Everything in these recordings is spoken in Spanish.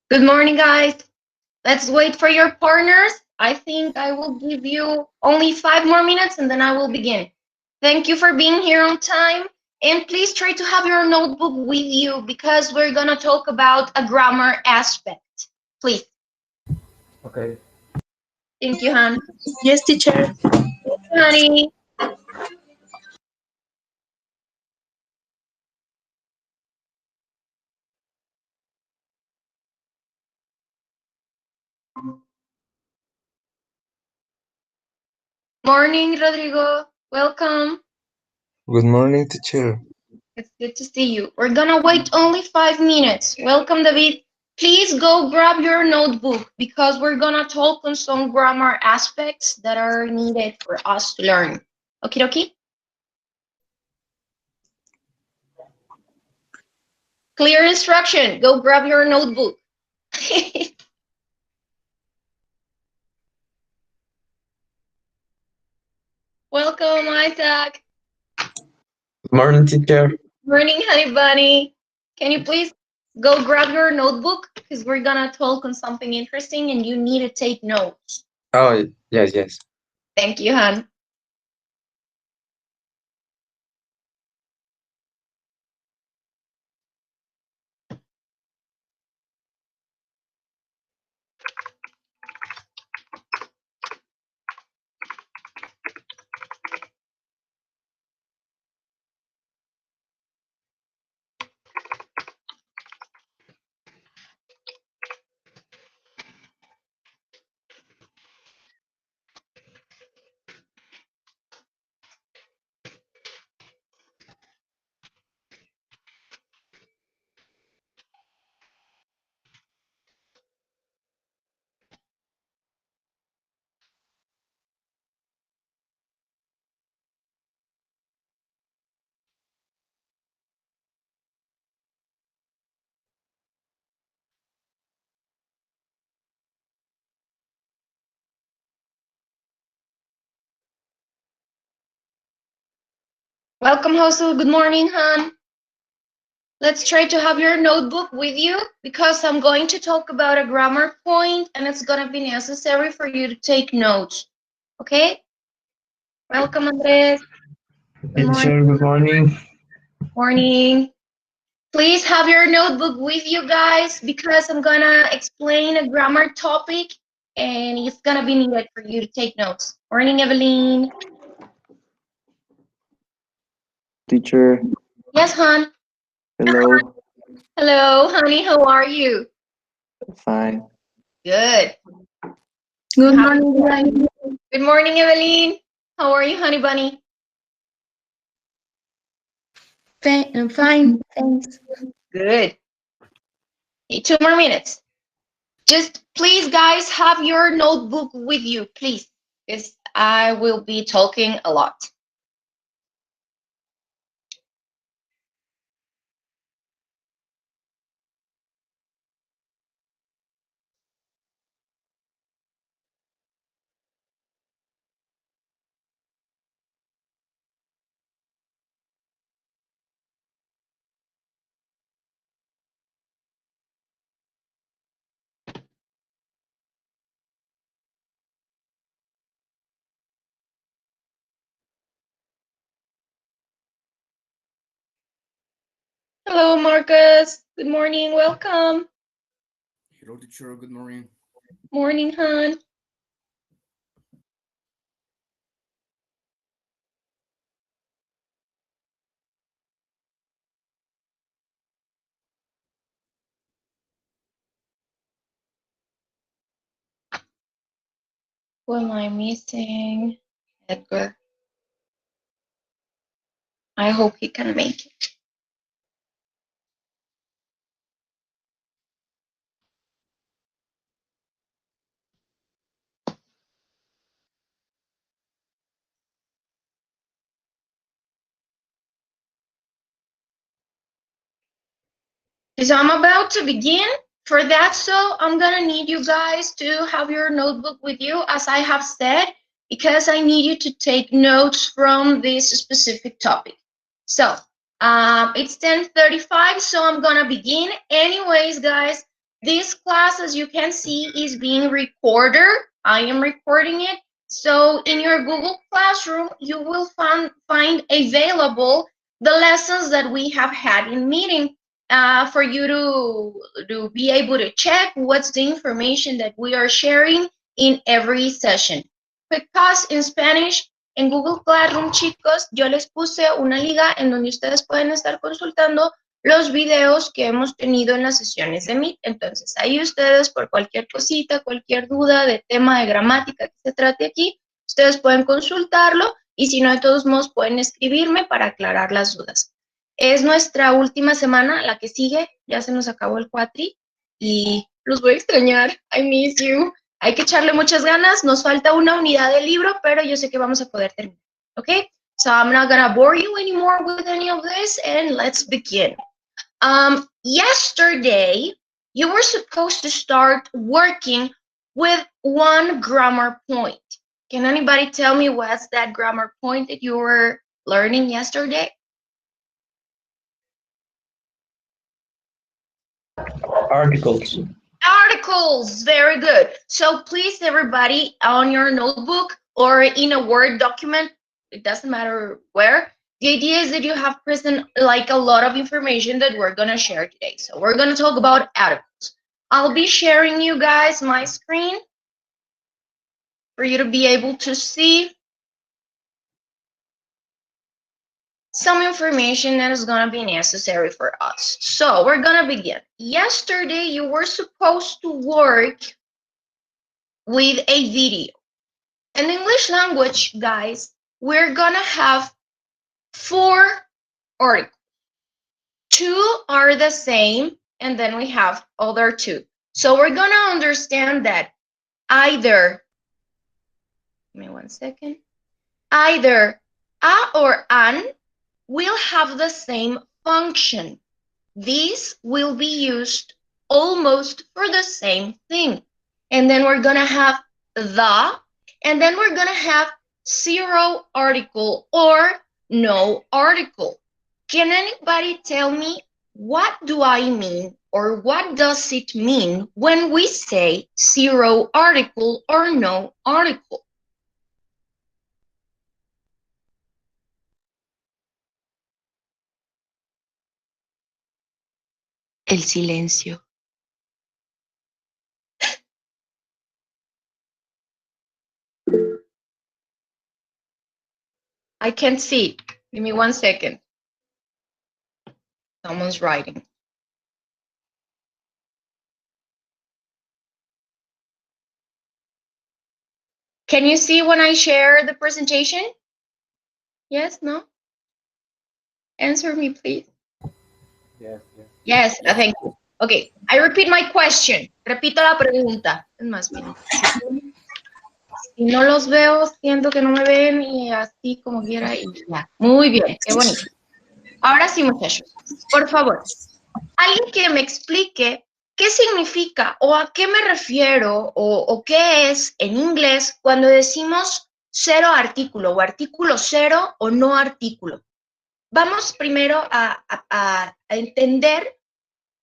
Good morning, guys. Let's wait for your partners. I think I will give you only 5 more minutes and then I will begin. Thank you for being here on time. And please try to have your notebook with you because we're going to talk about a grammar aspect. Please. Okay. Thank you, Han. Yes, teacher. Honey. Morning, Rodrigo. Welcome. Good morning, teacher. It's good to see you. We're gonna wait only 5 minutes. Welcome, David. Please go grab your notebook because we're gonna talk on some grammar aspects that are needed for us to learn. Okie dokie? Clear instruction. Go grab your notebook. Welcome, Isaac. Good morning, teacher. Morning, honey bunny. Can you please go grab your notebook because we're gonna talk on something interesting and you need to take notes. Oh, yes. Thank you, hon. Welcome, Hosu. Good morning, hon. Let's try to have your notebook with you because I'm going to talk about a grammar point and it's going to be necessary for you to take notes. Okay? Welcome, Andres. Good morning. Teacher, good morning. Morning. Please have your notebook with you guys because I'm going to explain a grammar topic and it's going to be needed for you to take notes. Morning, Evelyn. Teacher, Yes, hon. hello. Hello, honey. How are you? Fine. Good. Good morning, Ryan. Good morning, Evelyn. How are you, honey bunny? I'm fine, thanks. Good. Okay, 2 more minutes. Just please, guys, have your notebook with you, please, because I will be talking a lot. Hello, Marcus. Good morning. Welcome. Hello, teacher. Good morning. Morning, hon. Who am I missing? Edgar. I hope he can make it. So I'm about to begin. For that, so I'm gonna need you guys to have your notebook with you, as I have said, because I need you to take notes from this specific topic. So it's 10:35, so I'm gonna begin. Anyways, guys, this class, as you can see, is being recorded. I am recording it. So in your Google Classroom, you will find available the lessons that we have had in meeting. For you to be able to check what's the information that we are sharing in every session. Because in Spanish, en Google Classroom, chicos, yo les puse una liga en donde ustedes pueden estar consultando los videos que hemos tenido en las sesiones de Meet. Entonces, ahí ustedes, por cualquier cosita, cualquier duda de tema de gramática que se trate aquí, ustedes pueden consultarlo y si no, de todos modos, pueden escribirme para aclarar las dudas. Es nuestra última semana, la que sigue, ya se nos acabó el cuatri y los voy a extrañar. I miss you. Hay que echarle muchas ganas, nos falta una unidad del libro, pero yo sé que vamos a poder terminar, ¿ok? So I'm not gonna bore you anymore with any of this, and let's begin. Yesterday, you were supposed to start working with one grammar point. Can anybody tell me what's that grammar point that you were learning yesterday? Articles. Articles, very good. So please, everybody, on your notebook or in a Word document, it doesn't matter where, the idea is that you have present like a lot of information that we're gonna share today. So we're gonna talk about articles. I'll be sharing you guys my screen for you to be able to see some information that is going to be necessary for us. So we're going to begin. Yesterday, you were supposed to work with a video. In English language, guys, we're going to have 4 articles. 2 are the same, and then we have other 2. So we're going to understand that either, give me 1 second, either a or an will have the same function. These will be used almost for the same thing. And then we're going to have the, and then we're going to have 0 article or no article. Can anybody tell me what do I mean or what does it mean when we say 0 article or no article? El silencio. I can't see it. Give me 1 second. Someone's writing. Can you see when I share the presentation? Yes, no? Answer me, please. Yes, yes. Yes, thank you. Okay, I repeat my question. Repito la pregunta. Es más, miren. Si no los veo, siento que no me ven y así como quiera y ya. Muy bien, qué bonito. Ahora sí, muchachos, por favor, alguien que me explique qué significa o a qué me refiero o qué es en inglés cuando decimos cero artículo o artículo cero o no artículo. Vamos primero a entender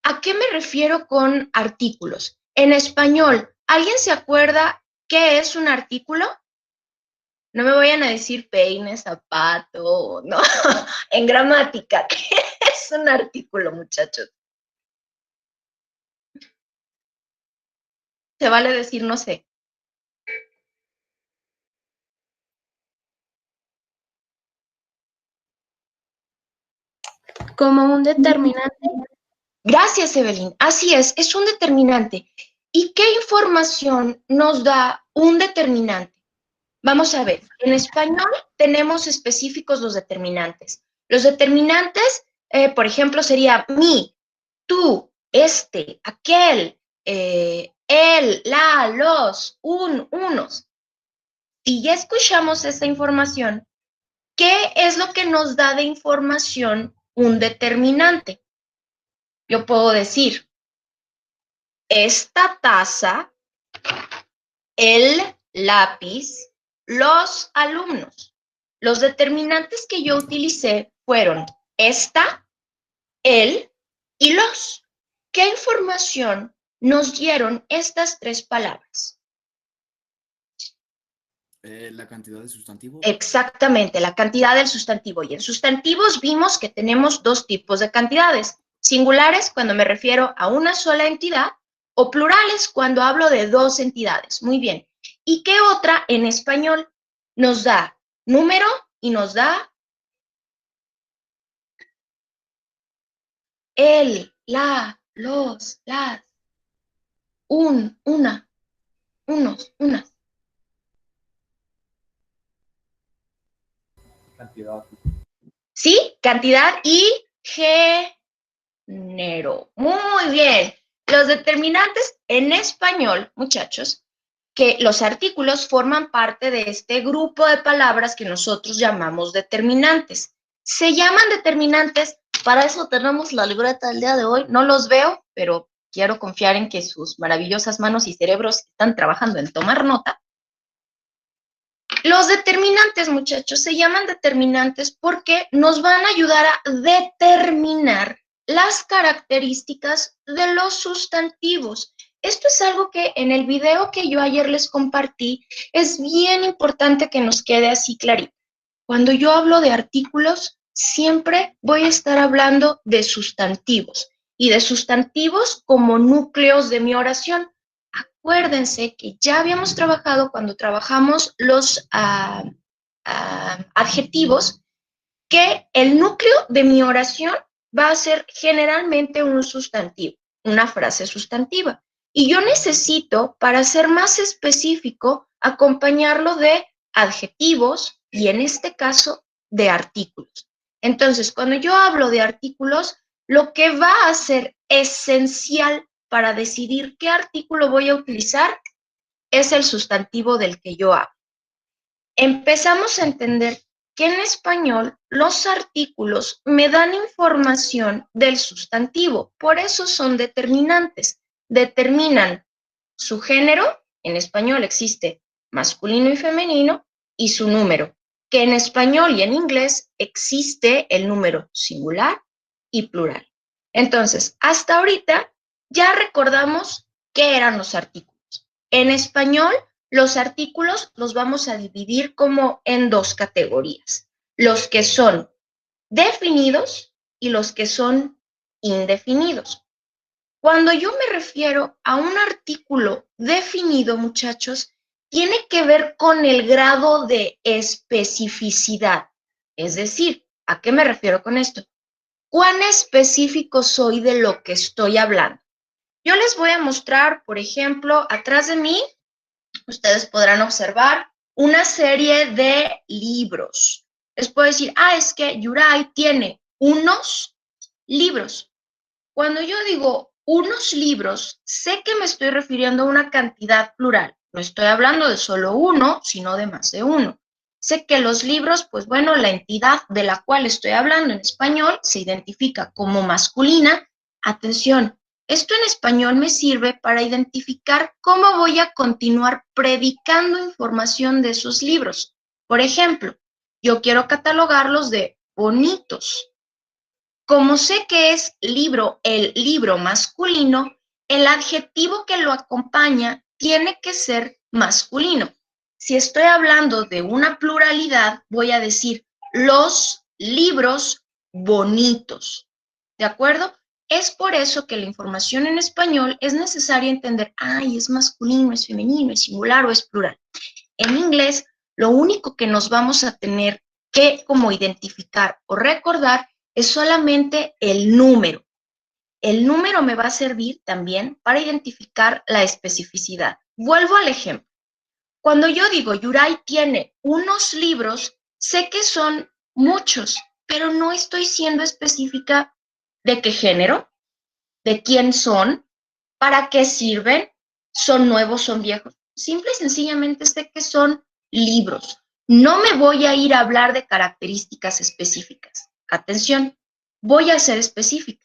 a qué me refiero con artículos. En español, ¿alguien se acuerda qué es un artículo? No me vayan a decir peine, zapato, no. En gramática, ¿qué es un artículo, muchachos? Se vale decir no sé. Como un determinante. Gracias, Evelyn. Así es un determinante. ¿Y qué información nos da un determinante? Vamos a ver, en español tenemos específicos los determinantes. Los determinantes, por ejemplo, sería mi, tú, este, aquel, él, la, los, unos. Si ya escuchamos esa información, ¿qué es lo que nos da de información un determinante? Yo puedo decir, esta taza, el lápiz, los alumnos. Los determinantes que yo utilicé fueron esta, el y los. ¿Qué información nos dieron estas tres palabras? La cantidad de sustantivos. Exactamente, la cantidad del sustantivo. Y en sustantivos vimos que tenemos dos tipos de cantidades. Singulares cuando me refiero a una sola entidad o plurales cuando hablo de dos entidades. Muy bien. ¿Y qué otra en español? Nos da número y nos da el, la, los, las, una, unos, unas. Cantidad. ¿Sí? Cantidad y género. Muy bien. Los determinantes en español, muchachos, que los artículos forman parte de este grupo de palabras que nosotros llamamos determinantes. Se llaman determinantes, para eso tenemos la libreta del día de hoy. No los veo, pero quiero confiar en que sus maravillosas manos y cerebros están trabajando en tomar nota. Los determinantes, muchachos, se llaman determinantes porque nos van a ayudar a determinar las características de los sustantivos. Esto es algo que en el video que yo ayer les compartí es bien importante que nos quede así clarito. Cuando yo hablo de artículos, siempre voy a estar hablando de sustantivos y de sustantivos como núcleos de mi oración. Acuérdense que ya habíamos trabajado cuando trabajamos los adjetivos, que el núcleo de mi oración va a ser generalmente un sustantivo, una frase sustantiva. Y yo necesito, para ser más específico, acompañarlo de adjetivos y en este caso de artículos. Entonces, cuando yo hablo de artículos, lo que va a ser esencial para decidir qué artículo voy a utilizar es el sustantivo del que yo hablo. Empezamos a entender que en español los artículos me dan información del sustantivo, por eso son determinantes. Determinan su género, en español existe masculino y femenino, y su número, que en español y en inglés existe el número singular y plural. Entonces, hasta ahorita ya recordamos qué eran los artículos. En español, los artículos los vamos a dividir como en dos categorías, los que son definidos y los que son indefinidos. Cuando yo me refiero a un artículo definido, muchachos, tiene que ver con el grado de especificidad. Es decir, ¿a qué me refiero con esto? ¿Cuán específico soy de lo que estoy hablando? Yo les voy a mostrar, por ejemplo, atrás de mí, ustedes podrán observar una serie de libros. Les puedo decir, es que Yuray tiene unos libros. Cuando yo digo unos libros, sé que me estoy refiriendo a una cantidad plural. No estoy hablando de solo uno, sino de más de uno. Sé que los libros, pues bueno, la entidad de la cual estoy hablando en español se identifica como masculina. Atención, esto en español me sirve para identificar cómo voy a continuar predicando información de esos libros. Por ejemplo, yo quiero catalogarlos de bonitos. Como sé que es libro, el libro masculino, el adjetivo que lo acompaña tiene que ser masculino. Si estoy hablando de una pluralidad, voy a decir los libros bonitos. ¿De acuerdo? Es por eso que la información en español es necesario entender, ay, es masculino, es femenino, es singular o es plural. En inglés, lo único que nos vamos a tener que como identificar o recordar es solamente el número. El número me va a servir también para identificar la especificidad. Vuelvo al ejemplo. Cuando yo digo Yuray tiene unos libros, sé que son muchos, pero no estoy siendo específica de qué género, de quién son, para qué sirven, son nuevos, son viejos. Simple y sencillamente sé que son libros. No me voy a ir a hablar de características específicas. Atención, voy a ser específica.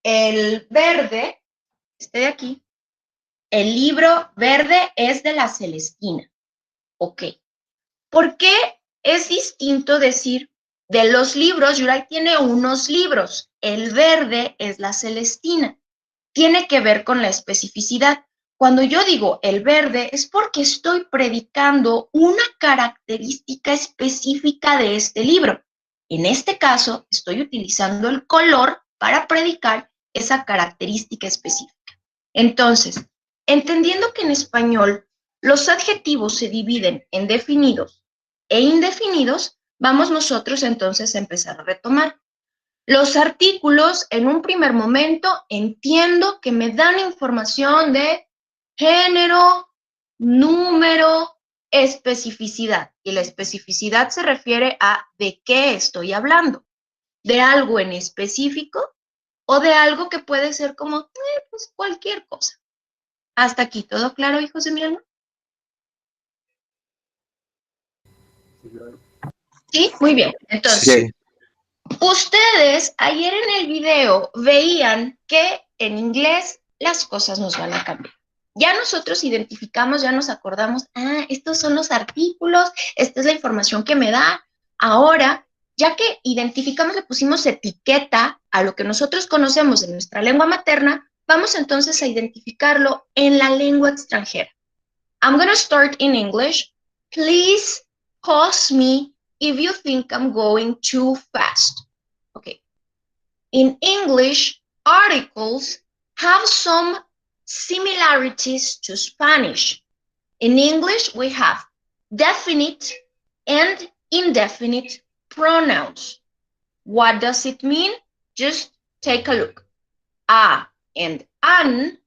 El verde, este de aquí, el libro verde es de la Celestina. Ok. ¿Por qué es distinto decir de los libros? Yuray tiene unos libros. El verde es la Celestina. Tiene que ver con la especificidad. Cuando yo digo el verde es porque estoy predicando una característica específica de este libro. En este caso, estoy utilizando el color para predicar esa característica específica. Entonces, entendiendo que en español los adjetivos se dividen en definidos e indefinidos, vamos nosotros entonces a empezar a retomar. Los artículos, en un primer momento, entiendo que me dan información de género, número, especificidad. Y la especificidad se refiere a de qué estoy hablando. De algo en específico o de algo que puede ser como pues cualquier cosa. Hasta aquí, ¿todo claro, hijos de mi alma? Sí, muy bien. Entonces, Sí. ustedes ayer en el video veían que en inglés las cosas nos van a cambiar. Ya nosotros identificamos, ya nos acordamos, estos son los artículos, esta es la información que me da. Ahora, ya que identificamos, le pusimos etiqueta a lo que nosotros conocemos de nuestra lengua materna, vamos entonces a identificarlo en la lengua extranjera. I'm going to start in English. Please pause me if you think I'm going too fast. Okay. In English, articles have some similarities to Spanish. In English, we have definite and indefinite pronouns. What does it mean? Just take a look. A and an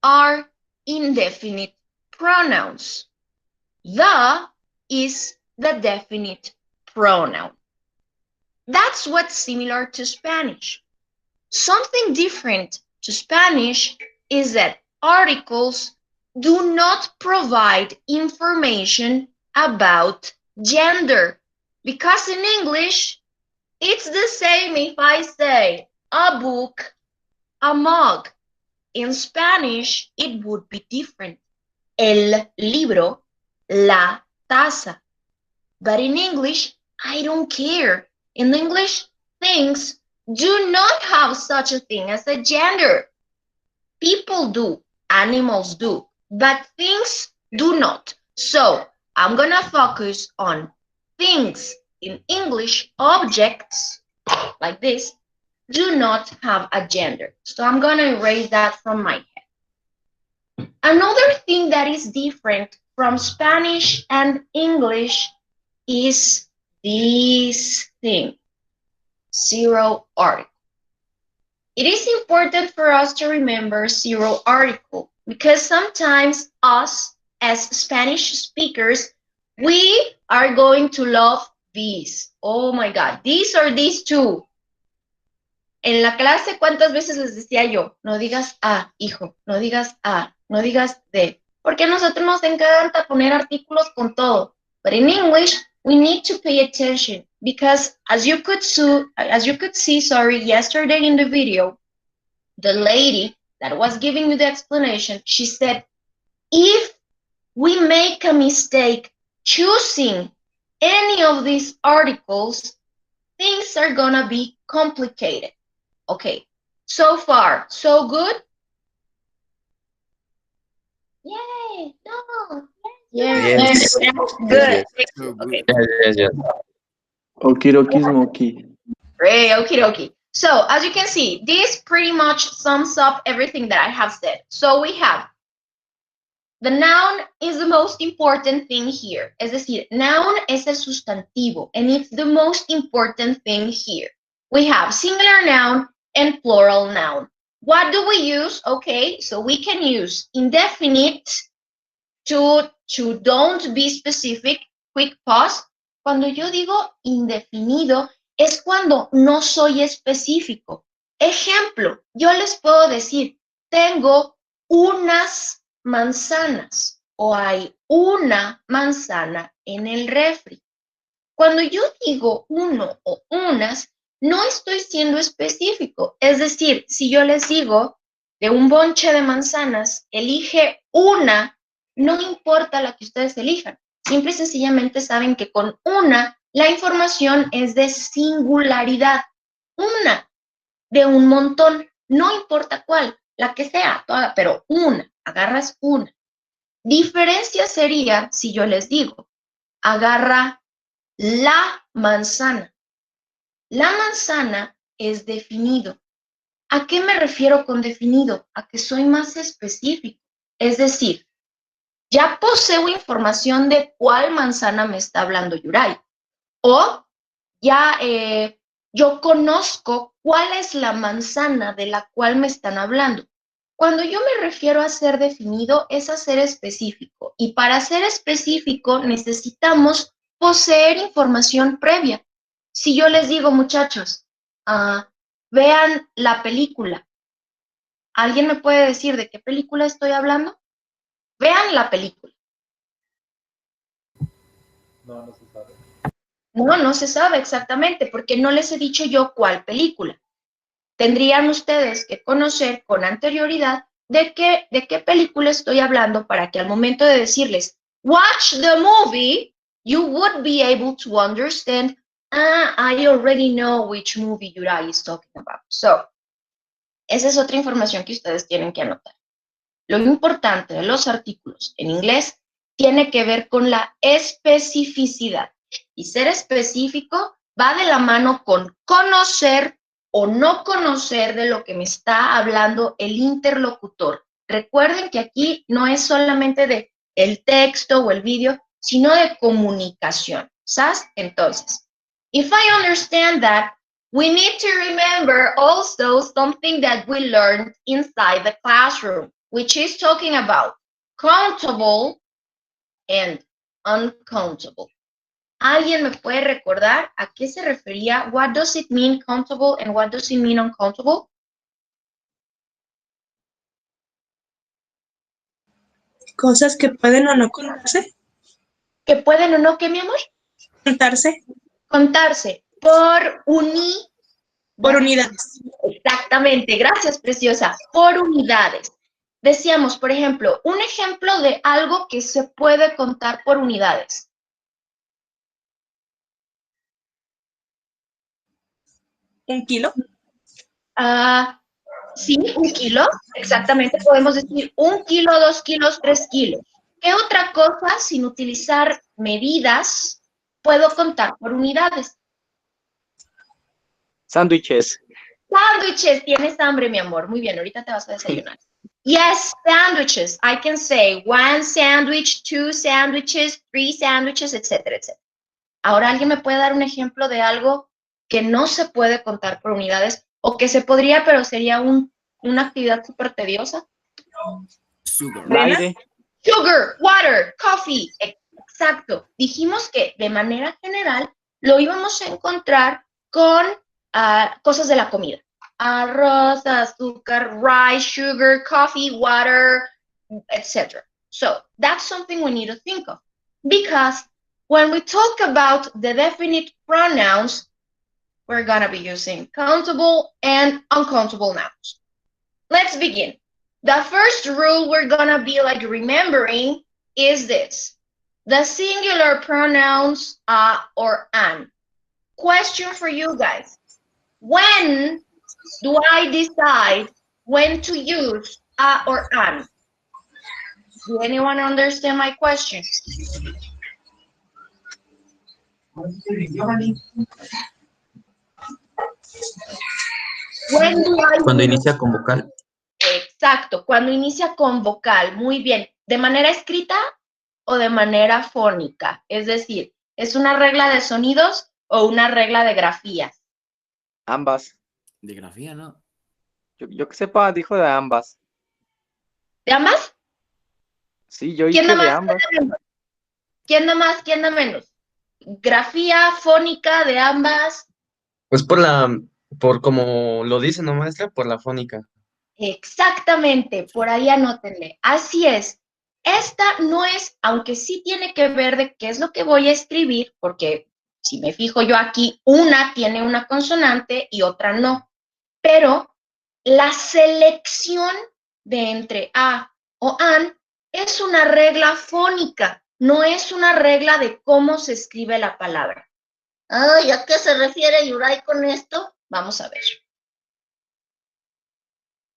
are indefinite pronouns. The is the definite pronoun. That's what's similar to Spanish. Something different to Spanish is that articles do not provide information about gender. Because in English, it's the same if I say a book, a mug. In Spanish, it would be different. El libro, la taza. But in English, I don't care. In English, things do not have such a thing as a gender. People do, animals do, but things do not. So I'm gonna focus on things. In English, objects, like this, do not have a gender. So I'm gonna erase that from my head. Another thing that is different from Spanish and English is this thing, zero article. It is important for us to remember zero article because sometimes us as Spanish speakers, we are going to love these. Oh my God, these or these two. En la clase, ¿cuántas veces les decía yo? No digas a, hijo, no digas a, no digas de. Porque a nosotros nos encanta poner artículos con todo. But in English, we need to pay attention because as you could see, yesterday in the video, the lady that was giving me the explanation, she said, if we make a mistake choosing any of these articles, things are gonna be complicated. Okay, so far, so good? Yay, no, yes, good. So Okay, good. Okie dokie smoky. great, okie dokie. So, as you can see, this pretty much sums up everything that I have said. So we have the noun is the most important thing here. Es decir, noun es el sustantivo, and it's the most important thing here. We have singular noun and plural noun. What do we use? Okay, so we can use indefinite to don't be specific. Quick pause. Cuando yo digo indefinido, es cuando no soy específico. Ejemplo, yo les puedo decir, tengo unas manzanas o hay una manzana en el refri. Cuando yo digo uno o unas, no estoy siendo específico. Es decir, si yo les digo de un bonche de manzanas, elige una, no importa la que ustedes elijan. Simple y sencillamente saben que con una, la información es de singularidad. Una de un montón, no importa cuál, la que sea, toda, pero una, agarras una. Diferencia sería si yo les digo, agarra la manzana. La manzana es definido. ¿A qué me refiero con definido? A que soy más específico. Es decir, ya poseo información de cuál manzana me está hablando Yuray. O ya yo conozco cuál es la manzana de la cual me están hablando. Cuando yo me refiero a ser definido, es a ser específico. Y para ser específico necesitamos poseer información previa. Si yo les digo, muchachos, vean la película, ¿alguien me puede decir de qué película estoy hablando? Vean la película. No se sabe. No se sabe exactamente, porque no les he dicho yo cuál película. Tendrían ustedes que conocer con anterioridad de qué película estoy hablando para que al momento de decirles, watch the movie, you would be able to understand, I already know which movie Yuray is talking about. So, esa es otra información que ustedes tienen que anotar. Lo importante de los artículos en inglés tiene que ver con la especificidad. Y ser específico va de la mano con conocer o no conocer de lo que me está hablando el interlocutor. Recuerden que aquí no es solamente de el texto o el vídeo, sino de comunicación. ¿Sabes? Entonces, if I understand that, we need to remember also something that we learned inside the classroom, which is talking about countable and uncountable. ¿Alguien me puede recordar a qué se refería? What does it mean countable and what does it mean uncountable? Cosas que pueden o no contarse. ¿Que pueden o no, qué, mi amor? Contarse Contarse por por unidades. Exactamente, gracias, preciosa. Por unidades. Decíamos, por ejemplo, un ejemplo de algo que se puede contar por unidades. ¿1 kilo? Sí, 1 kilo, exactamente, podemos decir 1 kilo, 2 kilos, 3 kilos. ¿Qué otra cosa, sin utilizar medidas, puedo contar por unidades? Sándwiches. Sándwiches, tienes hambre, mi amor. Muy bien, ahorita te vas a desayunar. Yes, sandwiches. I can say 1 sandwich, 2 sandwiches, 3 sandwiches, etcétera, etcétera. Ahora, ¿alguien me puede dar un ejemplo de algo que no se puede contar por unidades o que se podría, pero sería una actividad súper tediosa? Sugar. El aire. Sugar, water, coffee. Exacto. Dijimos que de manera general lo íbamos a encontrar con cosas de la comida. arroz, azúcar, rice, sugar, coffee, water, etc. So that's something we need to think of, because when we talk about the definite pronouns, we're gonna be using countable and uncountable nouns. Let's begin. The first rule we're gonna be like remembering is this: the singular pronouns a or an. Question for you guys: when do I decide when to use a or an? Do anyone understand my question? When do I Cuando use- inicia con vocal. Exacto, cuando inicia con vocal. Muy bien. ¿De manera escrita o de manera fónica? Es decir, ¿es una regla de sonidos o una regla de grafías? Ambas. De grafía, ¿no? Yo que sepa, dijo de ambas. ¿De ambas? Sí, yo ¿Quién dije da de más? ambas. ¿Quién da más? ¿Quién da menos? ¿Grafía, fónica, de ambas? Pues por como lo dice, ¿no, maestra? Por la fónica. Exactamente, por ahí anótenle. Así es. Esta no es, aunque sí tiene que ver de qué es lo que voy a escribir, porque si me fijo yo aquí, una tiene una consonante y otra no. Pero la selección de entre a o an es una regla fónica, no es una regla de cómo se escribe la palabra. Ay, ¿a qué se refiere Yuray con esto? Vamos a ver.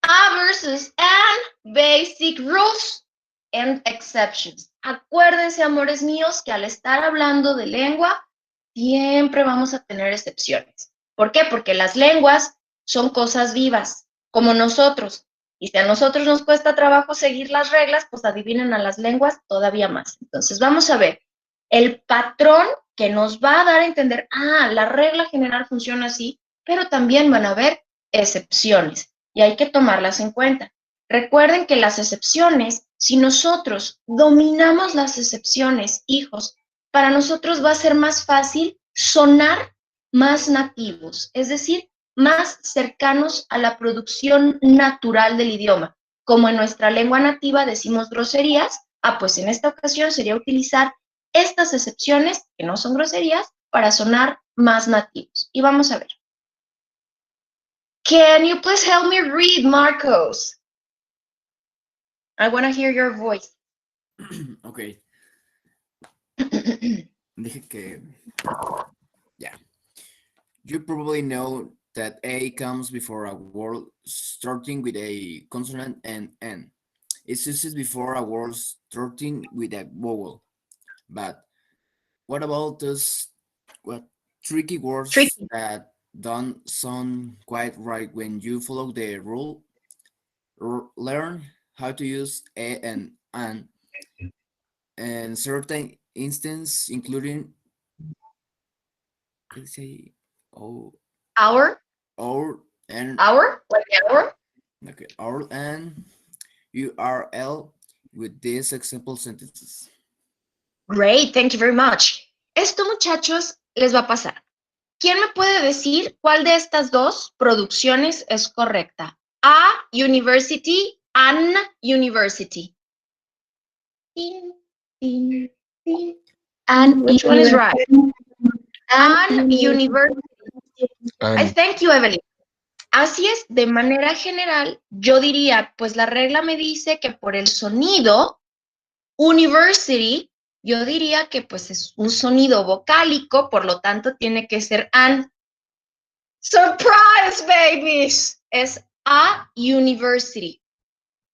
A versus an, basic rules and exceptions. Acuérdense, amores míos, que al estar hablando de lengua, siempre vamos a tener excepciones. ¿Por qué? Porque las lenguas son cosas vivas, como nosotros. Y si a nosotros nos cuesta trabajo seguir las reglas, pues adivinen a las lenguas todavía más. Entonces, vamos a ver el patrón que nos va a dar a entender, la regla general funciona así, pero también van a haber excepciones y hay que tomarlas en cuenta. Recuerden que las excepciones, si nosotros dominamos las excepciones, hijos, para nosotros va a ser más fácil sonar más nativos, es decir, más cercanos a la producción natural del idioma. Como en nuestra lengua nativa decimos groserías, pues en esta ocasión sería utilizar estas excepciones, que no son groserías, para sonar más nativos. Y vamos a ver. Can you please help me read, Marcos? I want to hear your voice. Ok. Dije que. Yeah. You probably know that A comes before a word starting with a consonant and N. It's used before a word starting with a vowel. But what about those tricky words Tricky. that don't sound quite right when you follow the rule? Learn how to use a and an in certain instances, including let's say Our, or and like our. okay, or and URL with these example sentences. Great, thank you very much. Esto, muchachos, les va a pasar. ¿Quién me puede decir cuál de estas dos producciones es correcta? A university, an university. Tin, tin, tin. And which one is right? An university. Thank you, Evelyn. Así es, de manera general, yo diría, pues la regla me dice que por el sonido, university, yo diría que pues es un sonido vocálico, por lo tanto tiene que ser an. Surprise, babies. Es a university.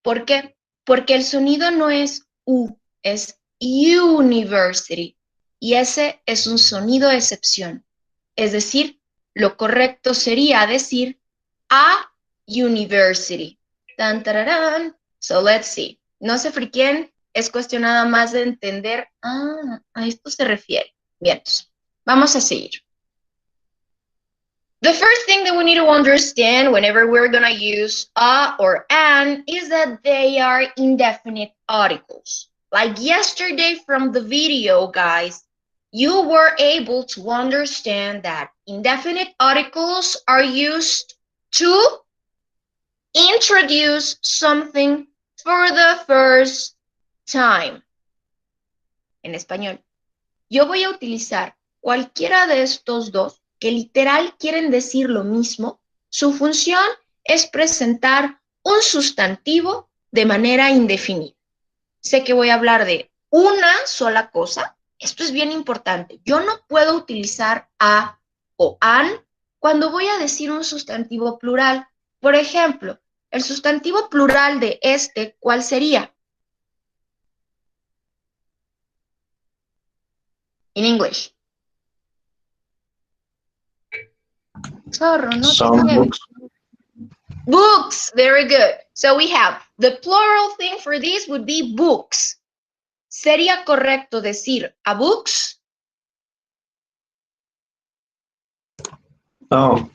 ¿Por qué? Porque el sonido no es U, es university. Y ese es un sonido de excepción. Es decir, lo correcto sería decir a university. Tan, tararán. So let's see. No se friquen, es cuestión nada más de entender, a esto se refiere. Bien, entonces, vamos a seguir. The first thing that we need to understand whenever we're going to use a or an is that they are indefinite articles. Like yesterday from the video, guys, you were able to understand that indefinite articles are used To introduce something for the first time. En español. Yo voy a utilizar cualquiera de estos dos que literal quieren decir lo mismo. Su función es presentar un sustantivo de manera indefinida. Sé que voy a hablar de una sola cosa. Esto es bien importante. Yo no puedo utilizar a o an cuando voy a decir un sustantivo plural. Por ejemplo, el sustantivo plural de este, ¿cuál sería? In English. Zorro, no Some te books. Books, very good. So we have the plural thing for this would be books. ¿Sería correcto decir a books? No.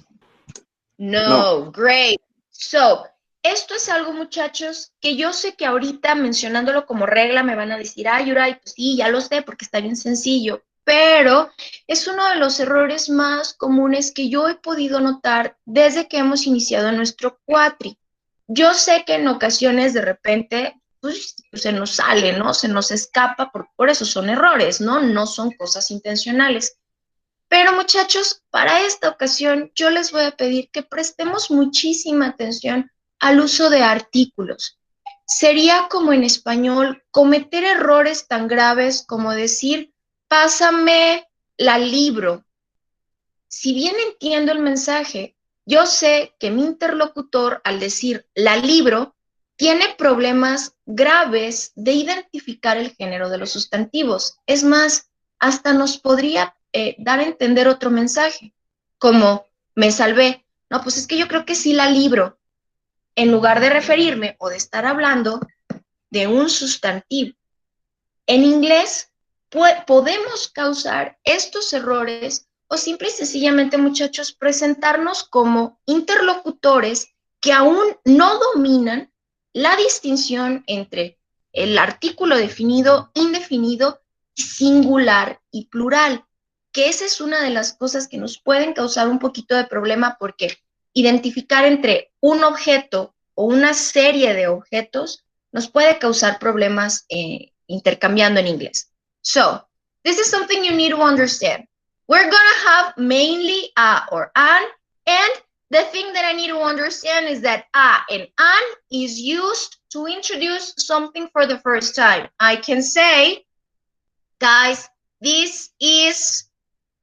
No, great. So, esto es algo, muchachos, que yo sé que ahorita mencionándolo como regla me van a decir, ay, Yuray, pues sí, ya lo sé porque está bien sencillo, pero es uno de los errores más comunes que yo he podido notar desde que hemos iniciado nuestro cuatri. Yo sé que en ocasiones de repente pues, se nos sale, ¿no? Se nos escapa, por eso son errores, ¿no? No son cosas intencionales. Pero muchachos, para esta ocasión yo les voy a pedir que prestemos muchísima atención al uso de artículos. Sería como en español cometer errores tan graves como decir, pásame la libro. Si bien entiendo el mensaje, yo sé que mi interlocutor al decir la libro tiene problemas graves de identificar el género de los sustantivos. Es más, hasta nos podría dar a entender otro mensaje, como me salvé. No, pues es que yo creo que sí la libro, en lugar de referirme o de estar hablando de un sustantivo. En inglés podemos causar estos errores o simple y sencillamente, muchachos, presentarnos como interlocutores que aún no dominan la distinción entre el artículo definido, indefinido, singular y plural, que esa es una de las cosas que nos pueden causar un poquito de problema porque identificar entre un objeto o una serie de objetos nos puede causar problemas intercambiando en inglés. So, this is something you need to understand. We're gonna have mainly a or an, and the thing that I need to understand is that a and an is used to introduce something for the first time. I can say, guys, this is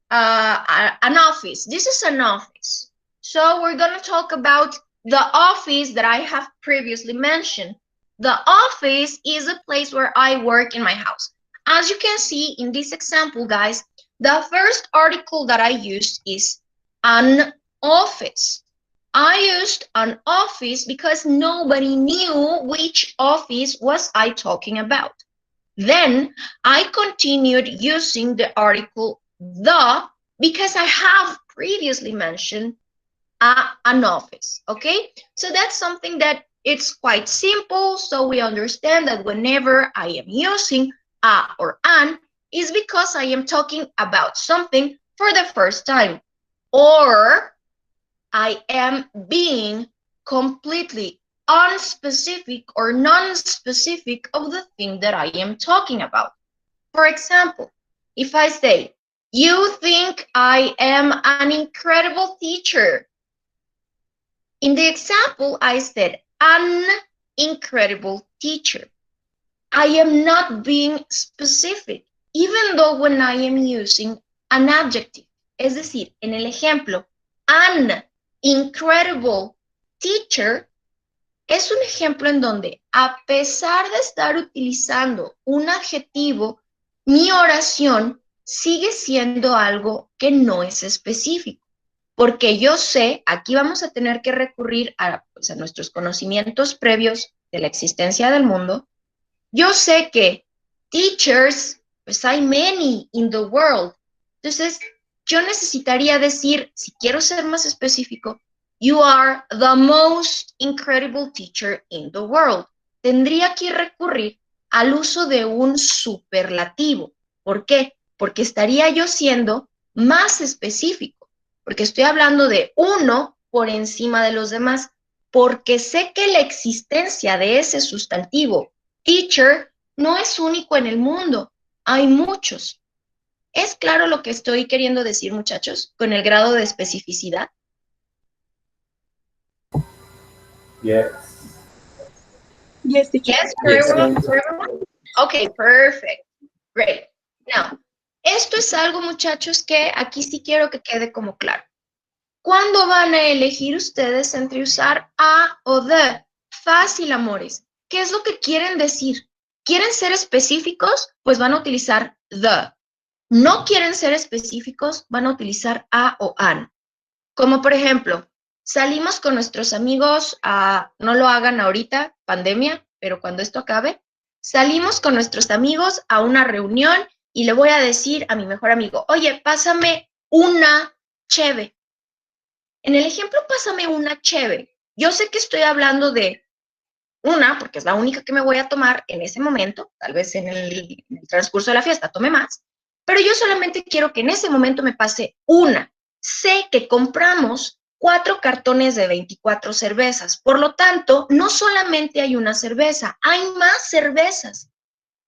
an office. This is an office. So we're gonna talk about the office that I have previously mentioned. The office is a place where I work in my house. As you can see in this example, guys, the first article that I used is an office. I used an office because nobody knew which office was I talking about. Then I continued using the article the because I have previously mentioned an office, okay? So that's something that it's quite simple, so we understand that whenever I am using a or an, is because I am talking about something for the first time, or I am being completely unspecific or non-specific of the thing that I am talking about. For example, if I say, you think I am an incredible teacher. In the example, I said, an incredible teacher. I am not being specific, even though when I am using an adjective. Es decir, en el ejemplo, an incredible teacher es un ejemplo en donde, a pesar de estar utilizando un adjetivo, mi oración sigue siendo algo que no es específico. Porque yo sé, aquí vamos a tener que recurrir a nuestros conocimientos previos de la existencia del mundo. Yo sé que teachers, pues hay many in the world. Entonces, yo necesitaría decir, si quiero ser más específico, you are the most incredible teacher in the world. Tendría que recurrir al uso de un superlativo. ¿Por qué? Porque estaría yo siendo más específico. Porque estoy hablando de uno por encima de los demás, porque sé que la existencia de ese sustantivo, teacher, no es único en el mundo, hay muchos. ¿Es claro lo que estoy queriendo decir, muchachos, con el grado de especificidad? Yes. Yes, teacher. Yes, very Yes. well for everyone. Okay, perfect. Great. Now, esto es algo, muchachos, que aquí sí quiero que quede como claro. ¿Cuándo van a elegir ustedes entre usar a o the? Fácil, amores. ¿Qué es lo que quieren decir? ¿Quieren ser específicos? Pues van a utilizar the. ¿No quieren ser específicos? Van a utilizar a o an. Como por ejemplo, salimos con nuestros amigos no lo hagan ahorita, pandemia, pero cuando esto acabe, salimos con nuestros amigos a una reunión y le voy a decir a mi mejor amigo, oye, pásame una cheve. En el ejemplo, pásame una cheve. Yo sé que estoy hablando de una, porque es la única que me voy a tomar en ese momento, tal vez en el transcurso de la fiesta tome más, pero yo solamente quiero que en ese momento me pase una. Sé que compramos 4 cartones de 24 cervezas, por lo tanto, no solamente hay una cerveza, hay más cervezas.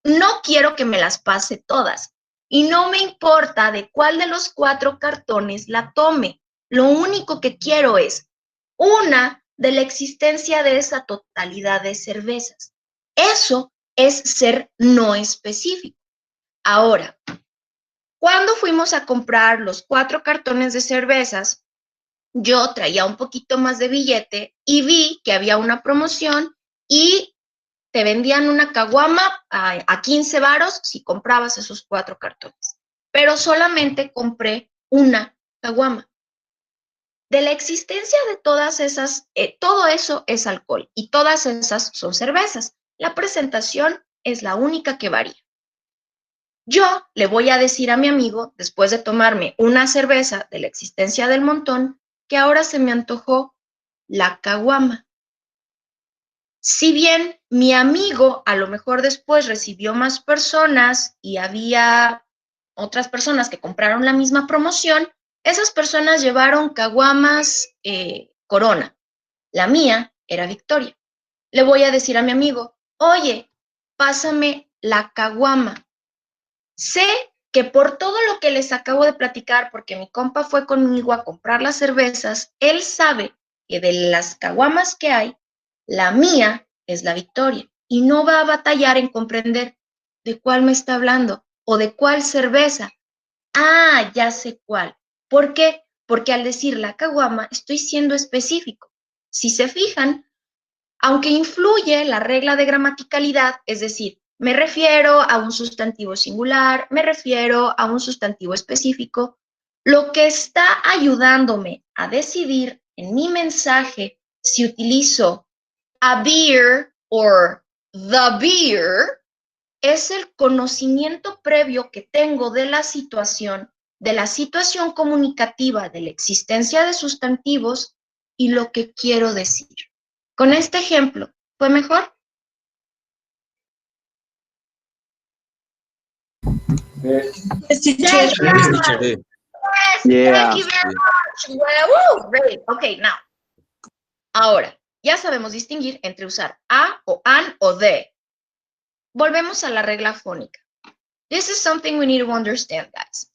No quiero que me las pase todas y no me importa de cuál de los 4 cartones la tome. Lo único que quiero es una de la existencia de esa totalidad de cervezas. Eso es ser no específico. Ahora, cuando fuimos a comprar los 4 cartones de cervezas, yo traía un poquito más de billete y vi que había una promoción y te vendían una caguama a 15 varos si comprabas esos 4 cartones. Pero solamente compré una caguama. De la existencia de todas esas, todo eso es alcohol y todas esas son cervezas. La presentación es la única que varía. Yo le voy a decir a mi amigo, después de tomarme una cerveza de la existencia del montón, que ahora se me antojó la caguama. Si bien mi amigo a lo mejor después recibió más personas y había otras personas que compraron la misma promoción, esas personas llevaron caguamas Corona. La mía era Victoria. Le voy a decir a mi amigo, oye, pásame la caguama. Sé que por todo lo que les acabo de platicar, porque mi compa fue conmigo a comprar las cervezas, él sabe que de las caguamas que hay, la mía es la Victoria y no va a batallar en comprender de cuál me está hablando o de cuál cerveza. Ah, ya sé cuál. ¿Por qué? Porque al decir la caguama estoy siendo específico. Si se fijan, aunque influye la regla de gramaticalidad, es decir, me refiero a un sustantivo singular, me refiero a un sustantivo específico, lo que está ayudándome a decidir en mi mensaje si utilizo a beer o the beer es el conocimiento previo que tengo de la situación comunicativa, de la existencia de sustantivos y lo que quiero decir. Con este ejemplo, ¿fue mejor? Yes, teacher. Yes, Yes, teacher. yes, Yeah. thank you very much. Well, woo, great. Okay, now. Ahora, ya sabemos distinguir entre usar a o an o de. Volvemos a la regla fónica. This is something we need to understand, guys.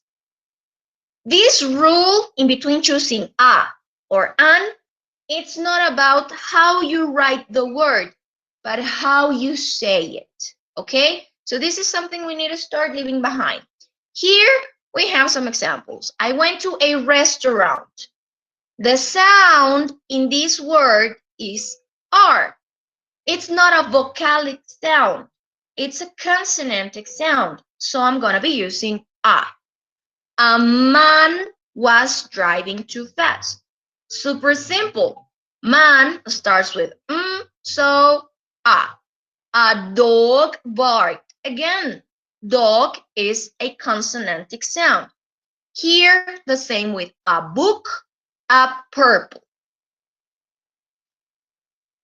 This rule in between choosing a or an, it's not about how you write the word, but how you say it, okay? So this is something we need to start leaving behind. Here we have some examples. I went to a restaurant. The sound in this word is R. It's not a vocalic sound. It's a consonantic sound. So I'm going to be using a. A man was driving too fast. Super simple. Man starts with so a. A dog barked. Again, dog is a consonantic sound. Here, the same with a book, a purple.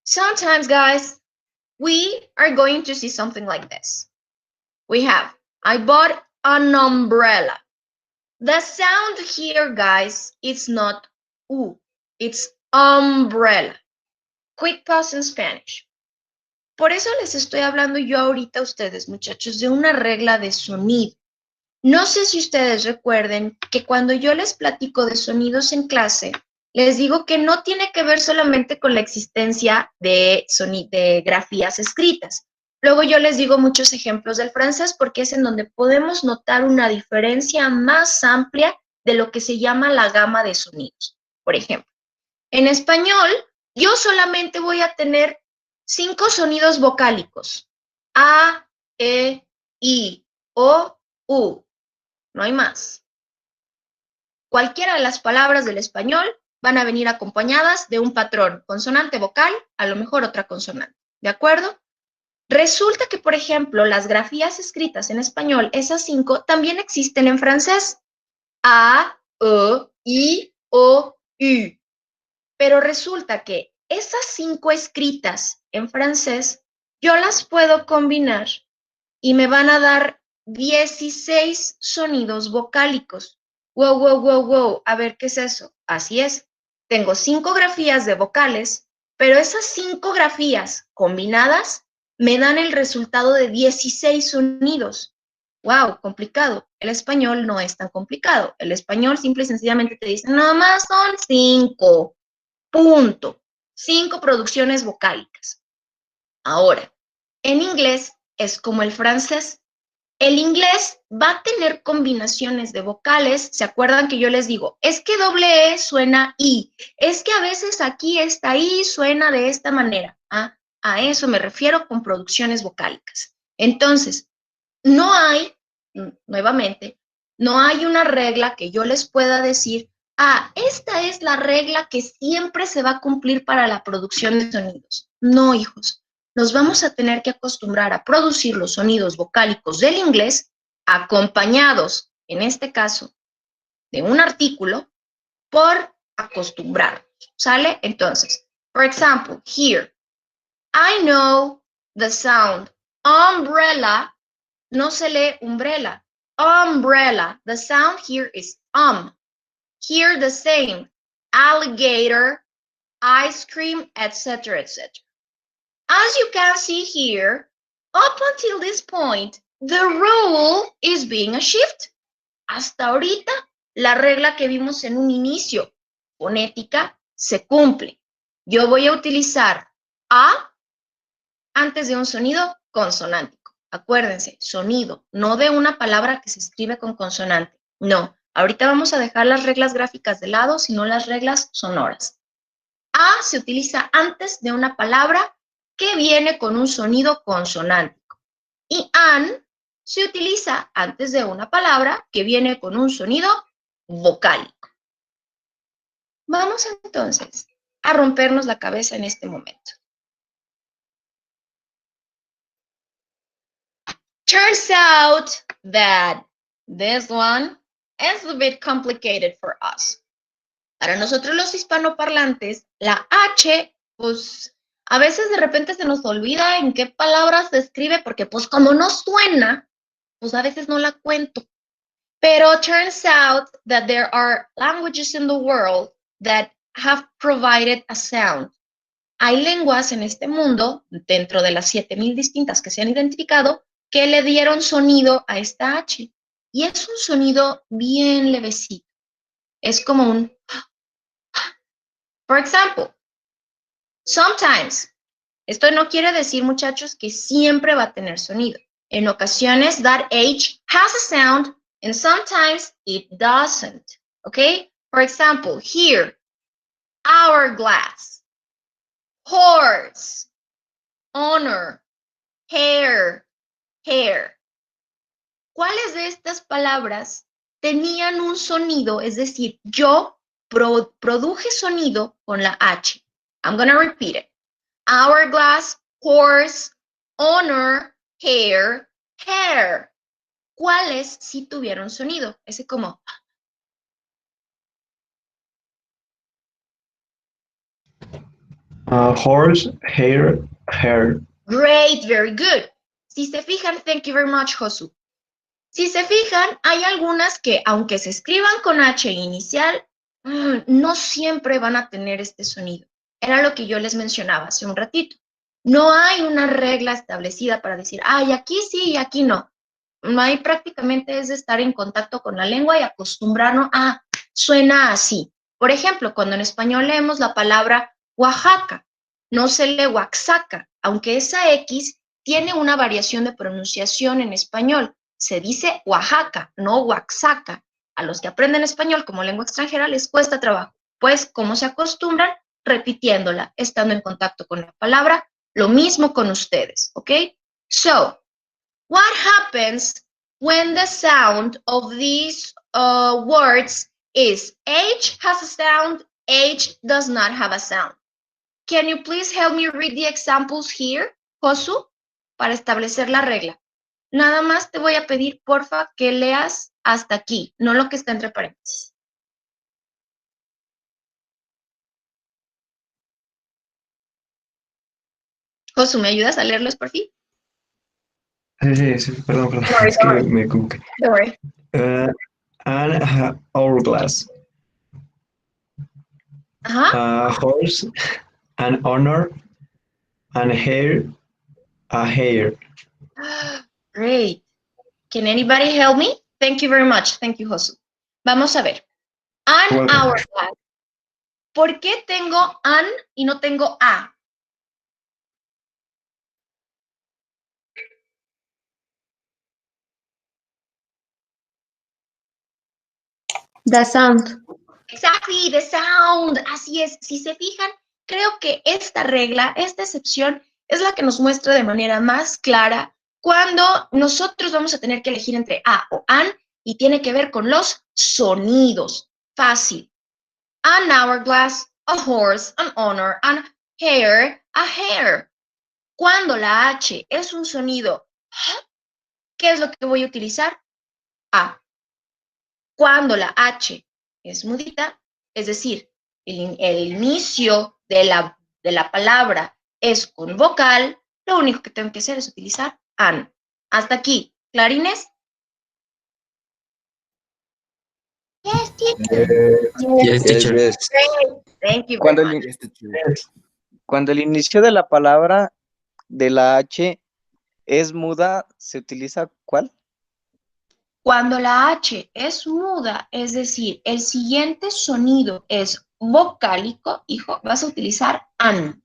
Sometimes, guys, we are going to see something like this. We have, I bought an umbrella. The sound here, guys, it's not U, it's umbrella. Quick pause in Spanish. Por eso les estoy hablando yo ahorita a ustedes, muchachos, de una regla de sonido. No sé si ustedes recuerden que cuando yo les platico de sonidos en clase, les digo que no tiene que ver solamente con la existencia de grafías escritas. Luego yo les digo muchos ejemplos del francés porque es en donde podemos notar una diferencia más amplia de lo que se llama la gama de sonidos. Por ejemplo, en español, yo solamente voy a tener 5 sonidos vocálicos. A, E, I, O, U. No hay más. Cualquiera de las palabras del español van a venir acompañadas de un patrón, consonante vocal, a lo mejor otra consonante. ¿De acuerdo? Resulta que, por ejemplo, las grafías escritas en español, esas 5, también existen en francés. A, E, I, O, U. Pero resulta que esas 5 escritas en francés, yo las puedo combinar y me van a dar 16 sonidos vocálicos. Wow, wow, wow, wow. A ver, ¿qué es eso? Así es. Tengo 5 grafías de vocales, pero esas 5 grafías combinadas me dan el resultado de 16 sonidos. Wow, complicado. El español no es tan complicado. El español simple y sencillamente te dice, nada más son 5. Punto. 5 producciones vocálicas. Ahora, en inglés es como el francés. El inglés va a tener combinaciones de vocales. ¿Se acuerdan que yo les digo? Es que doble E suena I. Es que a veces aquí esta I suena de esta manera. A eso me refiero con producciones vocálicas. Entonces, no hay, nuevamente, no hay una regla que yo les pueda decir, esta es la regla que siempre se va a cumplir para la producción de sonidos. No, hijos. Nos vamos a tener que acostumbrar a producir los sonidos vocálicos del inglés acompañados, en este caso, de un artículo por acostumbrarnos, ¿sale? Entonces, for example, here, I know the sound umbrella, no se lee umbrella, umbrella. The sound here is Here the same, alligator, ice cream, etc., etc. As you can see here, up until this point, the rule is being a shift. Hasta ahorita, la regla que vimos en un inicio, fonética, se cumple. Yo voy a utilizar A antes de un sonido consonántico. Acuérdense, sonido, no de una palabra que se escribe con consonante. No, ahorita vamos a dejar las reglas gráficas de lado, sino las reglas sonoras. A se utiliza antes de una palabra que viene con un sonido consonántico. Y an se utiliza antes de una palabra que viene con un sonido vocálico. Vamos entonces a rompernos la cabeza en este momento. Turns out that this one is a bit complicated for us. Para nosotros los hispanoparlantes, la H, pues a veces de repente se nos olvida en qué palabras se escribe, porque pues como no suena, pues a veces no la cuento. Pero turns out that there are languages in the world that have provided a sound. Hay lenguas en este mundo, dentro de las 7,000 distintas que se han identificado, que le dieron sonido a esta H. Y es un sonido bien levecito. Es como un... For example, sometimes. Esto no quiere decir, muchachos, que siempre va a tener sonido. En ocasiones, that H has a sound, and sometimes it doesn't. Okay? For example, here, hourglass, horse, honor, hair, hair. ¿Cuáles de estas palabras tenían un sonido? Es decir, yo produje sonido con la H. I'm going to repeat it. Hourglass, horse, honor, hair, hair. ¿Cuáles sí tuvieron sonido? Ese como... Horse, hair, hair. Great, very good. Si se fijan, thank you very much, Josu. Si se fijan, hay algunas que, aunque se escriban con H inicial, no siempre van a tener este sonido. Era lo que yo les mencionaba hace un ratito. No hay una regla establecida para decir, ay, aquí sí y aquí no. No hay, prácticamente es estar en contacto con la lengua y acostumbrarnos a, suena así. Por ejemplo, cuando en español leemos la palabra Oaxaca, no se lee Oaxaca, aunque esa X tiene una variación de pronunciación en español. Se dice Oaxaca, no Oaxaca. A los que aprenden español como lengua extranjera les cuesta trabajo, pues ¿cómo se acostumbran? Repitiéndola, estando en contacto con la palabra. Lo mismo con ustedes, ¿ok? So, what happens when the sound of these words is H has a sound, H does not have a sound? Can you please help me read the examples here, Josu, para establecer la regla? Nada más te voy a pedir, porfa, que leas hasta aquí, no lo que está entre paréntesis. Josu, ¿me ayudas a leerlos por fin? Sí, perdón, Don't worry, es que don't worry. me equivoqué. Don't worry. An hourglass, Ajá. a horse, an honor, an hair, a hair. Great. Can anybody help me? Thank you very much. Thank you, Josu. Vamos a ver. An Welcome. hourglass. ¿Por qué tengo an y no tengo a? The sound. Exactly, the sound. Así es. Si se fijan, creo que esta regla, esta excepción, es la que nos muestra de manera más clara cuando nosotros vamos a tener que elegir entre a o an y tiene que ver con los sonidos. Fácil. An hourglass, a horse, an honor, an hair, a hair. Cuando la H es un sonido, ¿qué es lo que voy a utilizar? A. Cuando la H es mudita, es decir, el inicio de la palabra es con vocal, lo único que tengo que hacer es utilizar an. Hasta aquí. ¿Clarines? Yes, teacher. Yes, teacher. Yes. Great. Thank you very Cuando much. el, Yes, teacher. cuando el inicio de la palabra de la H es muda, ¿se utiliza cuál? Cuando la H es muda, es decir, el siguiente sonido es vocálico, hijo, vas a utilizar an.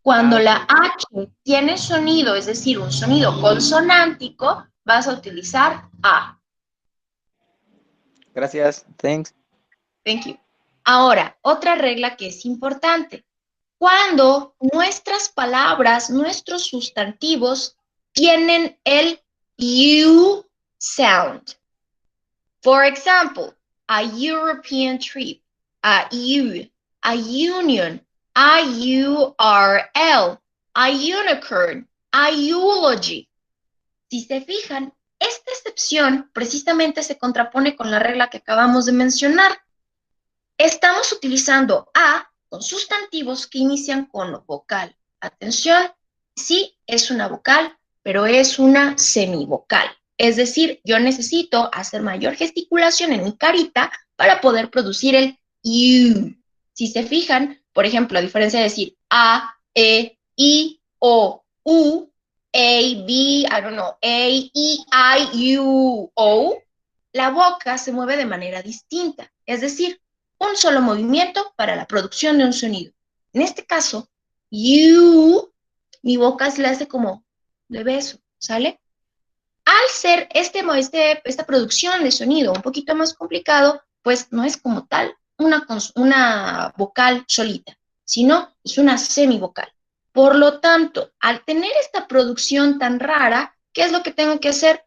Cuando la H tiene sonido, es decir, un sonido consonántico, vas a utilizar a. Gracias. Thanks. Thank you. Ahora, otra regla que es importante. Cuando nuestras palabras, nuestros sustantivos tienen el U sound. For example, a European trip, a U, a union, a URL, a unicorn, a eulogy. Si se fijan, esta excepción precisamente se contrapone con la regla que acabamos de mencionar. Estamos utilizando a con sustantivos que inician con vocal. Atención, sí es una vocal, pero es una semivocal. Es decir, yo necesito hacer mayor gesticulación en mi carita para poder producir el U. Si se fijan, por ejemplo, a diferencia de decir A, E, I, O, U, A, B, I don't know, A, E, I, U, O, la boca se mueve de manera distinta. Es decir, un solo movimiento para la producción de un sonido. En este caso, you, mi boca se le hace como de beso, ¿sale? Al ser esta producción de sonido un poquito más complicado, pues no es como tal una vocal solita, sino es una semivocal. Por lo tanto, al tener esta producción tan rara, ¿qué es lo que tengo que hacer?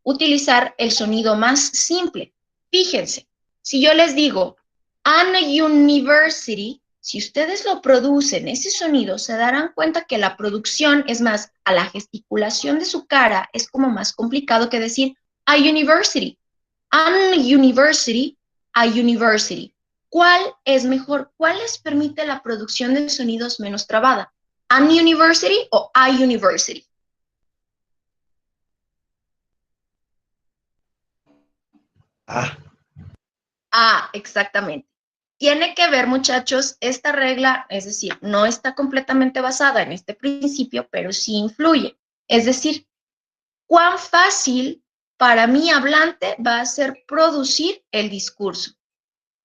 Utilizar el sonido más simple. Fíjense, si yo les digo an university, si ustedes lo producen, ese sonido, se darán cuenta que la producción, es más, a la gesticulación de su cara, es como más complicado que decir a university. An university, a university. ¿Cuál es mejor? ¿Cuál les permite la producción de sonidos menos trabada? An university o a university. Ah, Ah, exactamente. tiene que ver, muchachos, esta regla, es decir, no está completamente basada en este principio, pero sí influye. Es decir, cuán fácil para mi hablante va a ser producir el discurso.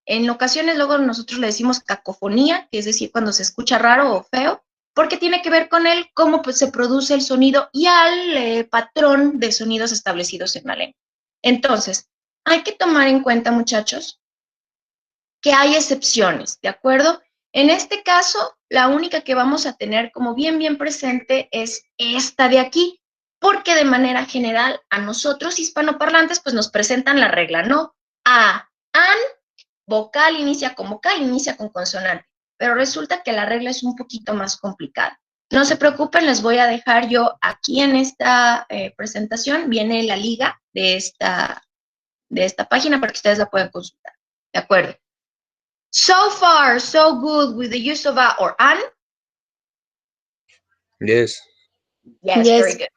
En ocasiones luego nosotros le decimos cacofonía, que es decir, cuando se escucha raro o feo, porque tiene que ver con el cómo pues, se produce el sonido y al patrón de sonidos establecidos en la lengua. Entonces, hay que tomar en cuenta, muchachos, que hay excepciones, ¿de acuerdo? En este caso, la única que vamos a tener como bien presente es esta de aquí, porque de manera general a nosotros hispanoparlantes pues nos presentan la regla, ¿no? A, an, vocal inicia con vocal, inicia con consonante, pero resulta que la regla es un poquito más complicada. No se preocupen, les voy a dejar yo aquí en esta presentación, viene la liga de esta página para que ustedes la puedan consultar, ¿de acuerdo? So far, so good with the use of a or an? Yes. Yes, Yes. very good.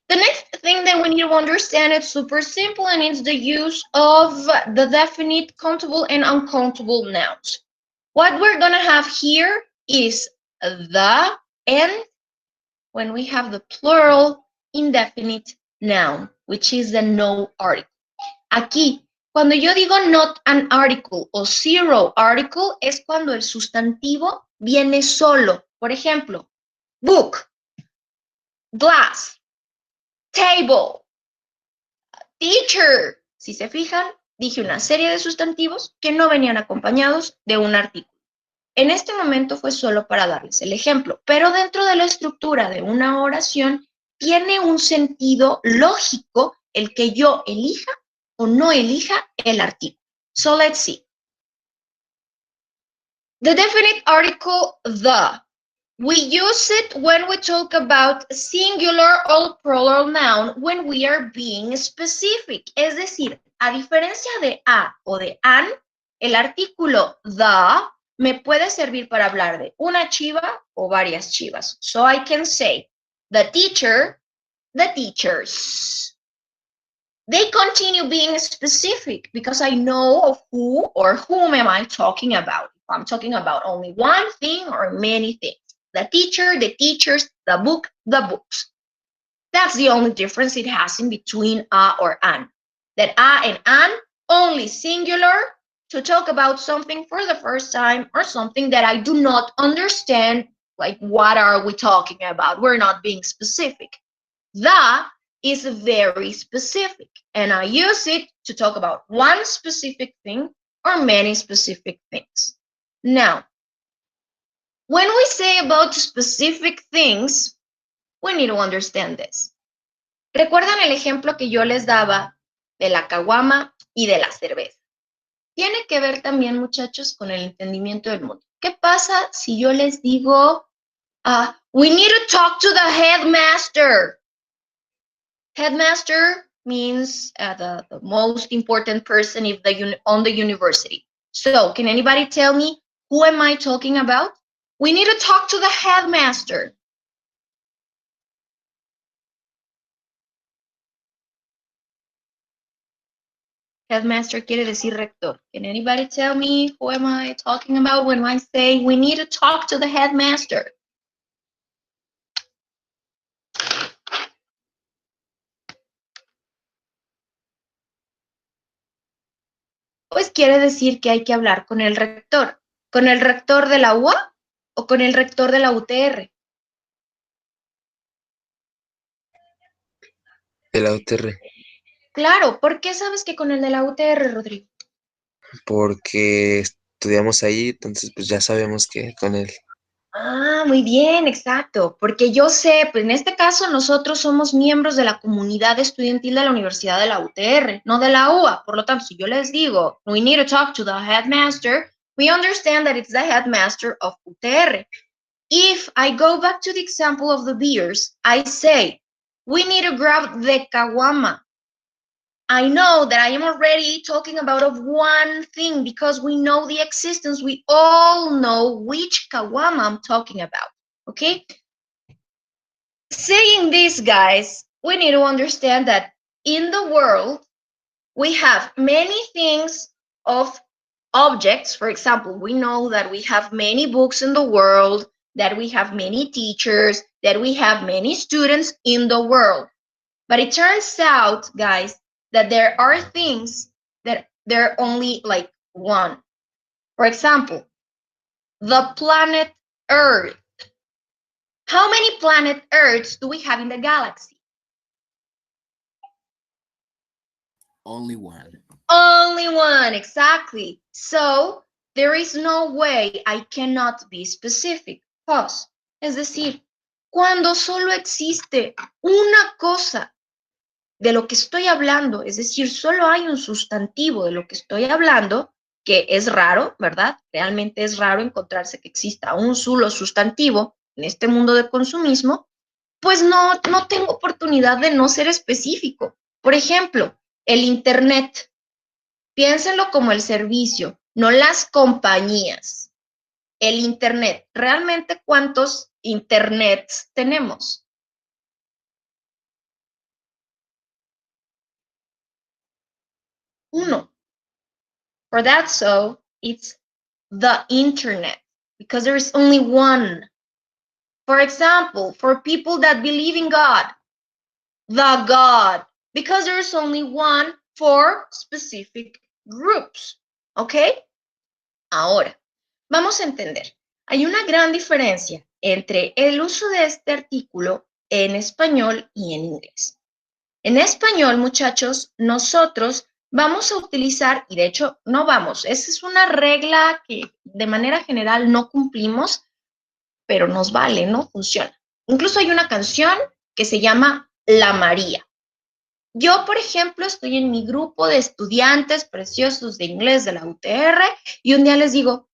The next thing that we need to understand is super simple, and it's the use of the definite, countable, and uncountable nouns. What we're gonna have here is the and when we have the plural indefinite noun, which is the no article. Aquí, cuando yo digo not an article o zero article, es cuando el sustantivo viene solo. Por ejemplo, book, glass, table, teacher. Si se fijan, dije una serie de sustantivos que no venían acompañados de un artículo. En este momento fue solo para darles el ejemplo, pero dentro de la estructura de una oración tiene un sentido lógico el que yo elija o no elija el artículo. So let's see. The definite article the. We use it when we talk about singular or plural noun when we are being specific. Es decir, a diferencia de a o de an, el artículo the me puede servir para hablar de una chiva o varias chivas. So I can say the teacher, the teachers. They continue being specific because I know of who or whom am I talking about. If I'm talking about only one thing or many things. The teacher, the teachers, the book, the books. That's the only difference it has in between a or an. That a and an only singular to talk about something for the first time or something that I do not understand, like what are we talking about? We're not being specific. The is very specific, and I use it to talk about one specific thing or many specific things. Now, when we say about specific things, we need to understand this. ¿Recuerdan el ejemplo que yo les daba de la caguama y de la cerveza? Tiene que ver también, muchachos, con el entendimiento del mundo. ¿Qué pasa si yo les digo, we need to talk to the headmaster? Headmaster means the most important person on the university. So, can anybody tell me who am I talking about? We need to talk to the headmaster. Headmaster quiere decir rector. Can anybody tell me who am I talking about when I say we need to talk to the headmaster? Pues quiere decir que hay que hablar con el rector. ¿Con el rector de la UA o con el rector de la UTR? De la UTR. Claro, ¿por qué sabes que con el de la UTR, Rodrigo? Porque estudiamos ahí, entonces pues ya sabemos que con él. Ah, muy bien, exacto, porque yo sé, pues en este caso nosotros somos miembros de la comunidad estudiantil de la Universidad de la UTR, no de la UA, por lo tanto, si yo les digo, we need to talk to the headmaster, we understand that it's the headmaster of UTR. If I go back to the example of the beers, I say, we need to grab the caguama. I know that I am already talking about of one thing because we know the existence. We all know which caguama I'm talking about, okay? Saying this, guys, we need to understand that in the world, we have many things of objects. For example, we know that we have many books in the world, that we have many teachers, that we have many students in the world. But it turns out, guys, that there are things that they're only like one. For example, the planet Earth. How many planet Earths do we have in the galaxy? Only one. Only one, exactly. So there is no way I cannot be specific. Pause. Es decir, cuando solo existe una cosa de lo que estoy hablando, es decir, solo hay un sustantivo de lo que estoy hablando, que es raro, ¿verdad? Realmente es raro encontrarse que exista un solo sustantivo en este mundo de consumismo, pues no tengo oportunidad de no ser específico. Por ejemplo, el Internet. Piénsenlo como el servicio, no las compañías. El Internet. ¿Realmente cuántos Internets tenemos? Uno. For that, so it's the Internet, because there is only one. For example, for people that believe in God, the God, because there is only one for specific groups. ¿Ok? Ahora, vamos a entender. Hay una gran diferencia entre el uso de este artículo en español y en inglés. En español, muchachos, nosotros vamos a utilizar, y de hecho no vamos, esa es una regla que de manera general no cumplimos, pero nos vale, ¿no? Funciona. Incluso hay una canción que se llama La María. Yo, por ejemplo, estoy en mi grupo de estudiantes preciosos de inglés de la UTR y un día les digo,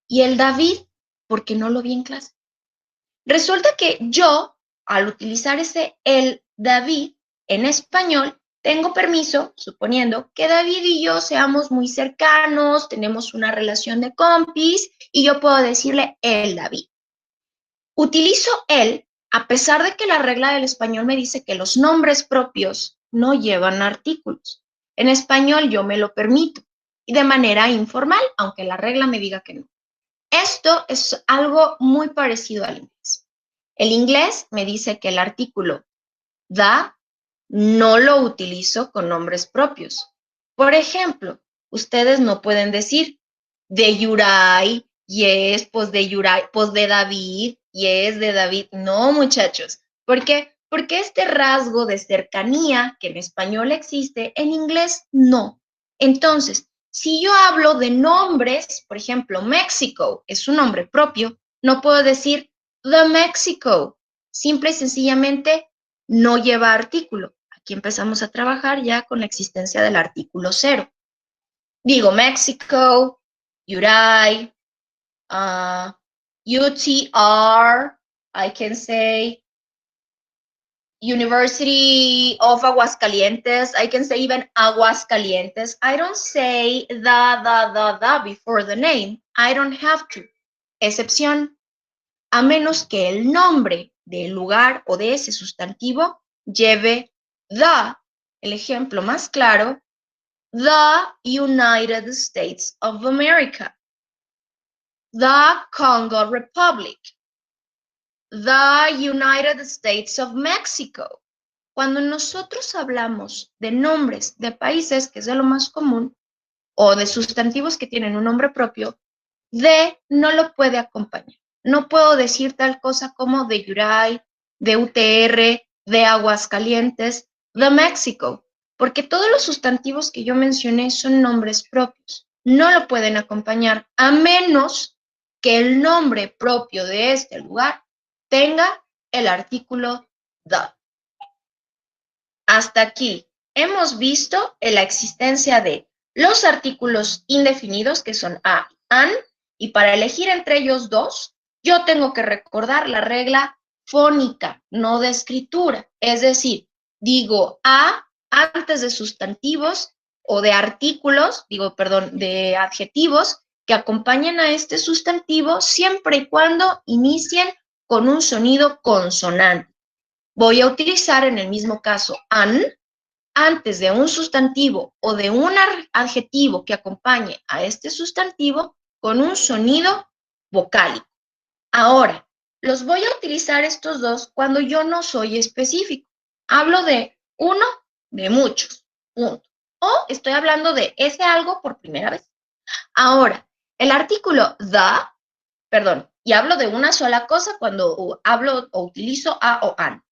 ¿y el David? ¿Por qué no lo vi en clase? Resulta que yo, al utilizar ese el David en español, tengo permiso, suponiendo que David y yo seamos muy cercanos, tenemos una relación de compis y yo puedo decirle el David. Utilizo él, a pesar de que la regla del español me dice que los nombres propios no llevan artículos. En español yo me lo permito y de manera informal, aunque la regla me diga que no. Esto es algo muy parecido al inglés. El inglés me dice que el artículo the no lo utilizo con nombres propios. Por ejemplo, ustedes no pueden decir de Yuray, yes, pues de Yuray, pues de David, yes, de David. No, muchachos. ¿Por qué? Porque este rasgo de cercanía que en español existe, en inglés no. Entonces, si yo hablo de nombres, por ejemplo, México es un nombre propio, no puedo decir the Mexico. Simple y sencillamente no lleva artículo. Aquí empezamos a trabajar ya con la existencia del artículo 0. Digo México, UTI, UTR, I can say University of Aguascalientes, I can say even Aguascalientes. I don't say the before the name. I don't have to. Excepción, a menos que el nombre del lugar o de ese sustantivo lleve the. El ejemplo más claro, the United States of America, the Congo Republic, the United States of Mexico. Cuando nosotros hablamos de nombres de países, que es de lo más común, o de sustantivos que tienen un nombre propio, de no lo puede acompañar. No puedo decir tal cosa como de Yuray, de UTR, de Aguascalientes, de México, porque todos los sustantivos que yo mencioné son nombres propios. No lo pueden acompañar a menos que el nombre propio de este lugar tenga el artículo the. Hasta aquí hemos visto la existencia de los artículos indefinidos, que son a, an, y para elegir entre ellos dos, yo tengo que recordar la regla fónica, no de escritura. Es decir, digo a antes de sustantivos o de artículos, de adjetivos que acompañen a este sustantivo siempre y cuando inicien con un sonido consonante. Voy a utilizar en el mismo caso an antes de un sustantivo o de un adjetivo que acompañe a este sustantivo con un sonido vocálico. Ahora, los voy a utilizar estos dos cuando yo no soy específico. Hablo de uno, de muchos, punto. O estoy hablando de ese algo por primera vez. Ahora, el artículo y hablo de una sola cosa cuando hablo o utilizo a o an.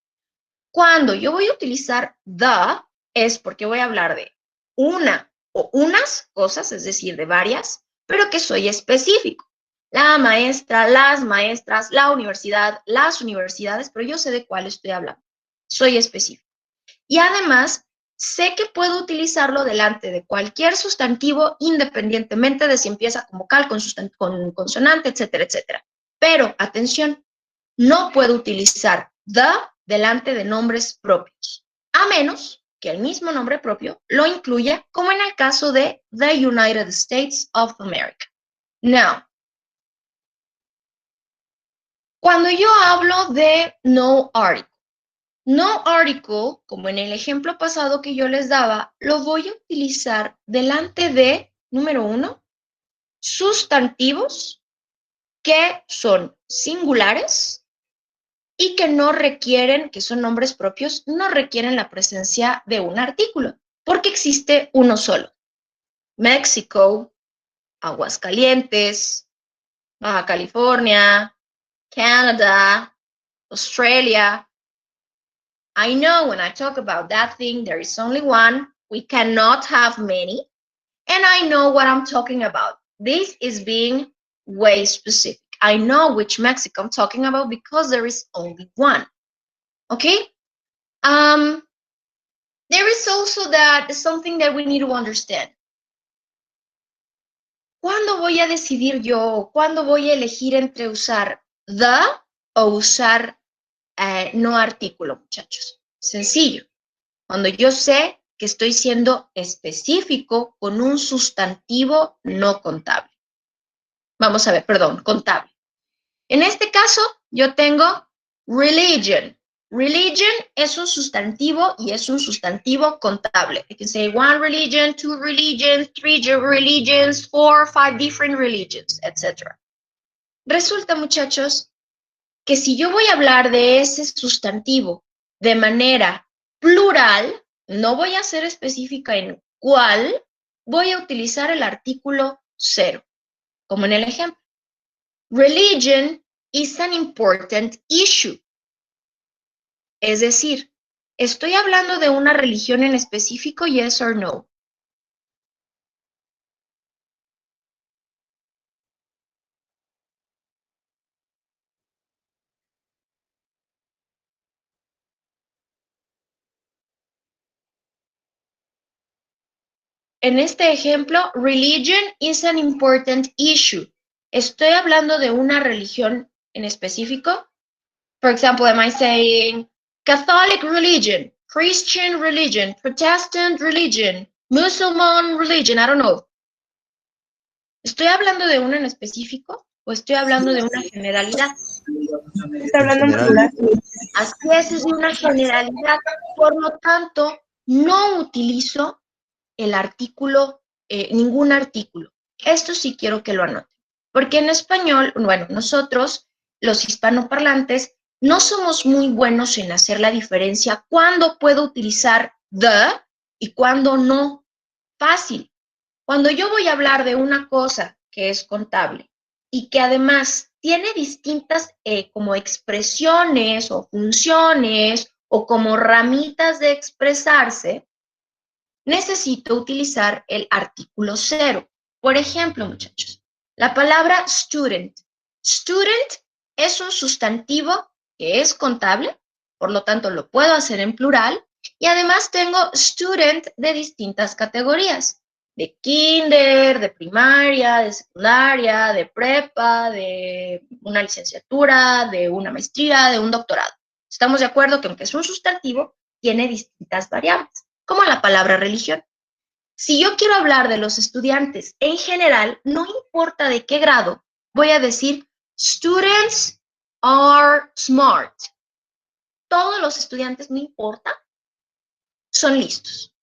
Cuando yo voy a utilizar the, es porque voy a hablar de una o unas cosas, es decir, de varias, pero que soy específico. La maestra, las maestras, la universidad, las universidades, pero yo sé de cuál estoy hablando. Soy específico. Y además, sé que puedo utilizarlo delante de cualquier sustantivo, independientemente de si empieza con vocal, con consonante, etcétera, etcétera. Pero, atención, no puedo utilizar the delante de nombres propios, a menos que el mismo nombre propio lo incluya, como en el caso de the United States of America. Now, cuando yo hablo de no article, como en el ejemplo pasado que yo les daba, lo voy a utilizar delante de, número 1, sustantivos que son singulares y que no requieren, que son nombres propios, no requieren la presencia de un artículo, porque existe uno solo. México, Aguascalientes, Baja California, Canada, Australia. I know when I talk about that thing, there is only one. We cannot have many. And I know what I'm talking about. This is being way specific. I know which Mexico I'm talking about because there is only one. Okay? There is also something that we need to understand. ¿Cuándo voy a decidir yo, cuándo voy a elegir entre usar the o usar no artículo, muchachos? Sencillo. Cuando yo sé que estoy siendo específico con un sustantivo no contable. Vamos a ver, perdón, contable. En este caso, yo tengo religion. Religion es un sustantivo y es un sustantivo contable. I can say one religion, two religions, three religions, 4, 5 different religions, etc. Resulta, muchachos, que si yo voy a hablar de ese sustantivo de manera plural, no voy a ser específica en cuál, voy a utilizar el artículo 0, como en el ejemplo. Religion is an important issue. Es decir, ¿estoy hablando de una religión en específico, yes or no? En este ejemplo, religion is an important issue. ¿Estoy hablando de una religión en específico? For example, am I saying Catholic religion, Christian religion, Protestant religion, Muslim religion? I don't know. ¿Estoy hablando de una en específico o estoy hablando de una generalidad? Está hablando en plural. Así es de una generalidad. Por lo tanto, no utilizo el artículo, ningún artículo. Esto sí quiero que lo anoten. Porque en español, bueno, nosotros, los hispanoparlantes, no somos muy buenos en hacer la diferencia cuándo puedo utilizar the y cuándo no. Fácil. Cuando yo voy a hablar de una cosa que es contable y que además tiene distintas como expresiones o funciones o como ramitas de expresarse, necesito utilizar el artículo 0. Por ejemplo, muchachos, la palabra student. Student es un sustantivo que es contable, por lo tanto lo puedo hacer en plural, y además tengo student de distintas categorías, de kinder, de primaria, de secundaria, de prepa, de una licenciatura, de una maestría, de un doctorado. Estamos de acuerdo que aunque es un sustantivo, tiene distintas variables, como la palabra religión. Si yo quiero hablar de los estudiantes en general, no importa de qué grado, voy a decir students are smart. Todos los estudiantes, no importa, son listos.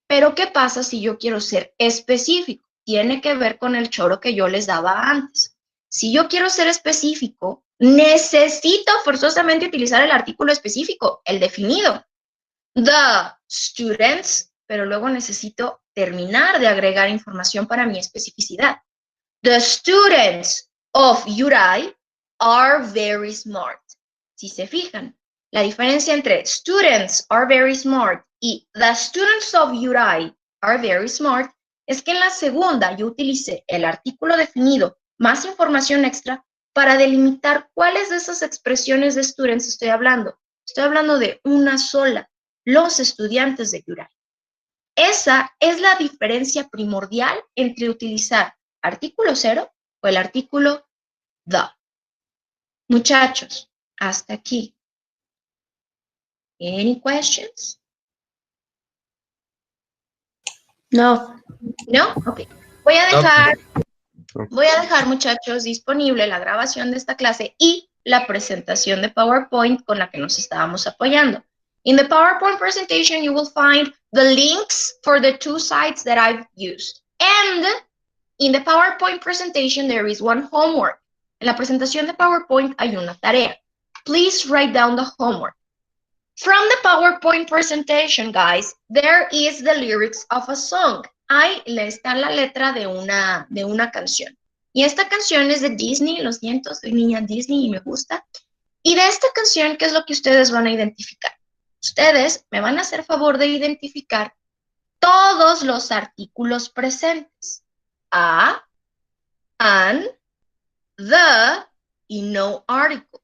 Pero ¿qué pasa si yo quiero ser específico? Tiene que ver con el choro que yo les daba antes. Si yo quiero ser específico, necesito forzosamente utilizar el artículo específico, el definido. The students, pero luego necesito terminar de agregar información para mi especificidad. The students of URI are very smart. Si se fijan, la diferencia entre students are very smart y the students of URI are very smart es que en la segunda yo utilicé el artículo definido más información extra para delimitar cuáles de esas expresiones de students estoy hablando. Estoy hablando de una sola, los estudiantes de URI. Esa es la diferencia primordial entre utilizar artículo 0 o el artículo the. Muchachos, hasta aquí. Any questions? No. ¿No? Ok. Voy a dejar, muchachos, disponible la grabación de esta clase y la presentación de PowerPoint con la que nos estábamos apoyando. In the PowerPoint presentation, you will find the links for the 2 sites that I've used. And in the PowerPoint presentation, there is one homework. En la presentación de PowerPoint hay una tarea. Please write down the homework. From the PowerPoint presentation, guys, there is the lyrics of a song. Ahí está la letra de una canción. Y esta canción es de Disney, lo siento, soy niña Disney y me gusta. Y de esta canción, ¿qué es lo que ustedes van a identificar? Ustedes me van a hacer favor de identificar todos los artículos presentes. A, an, the y no article.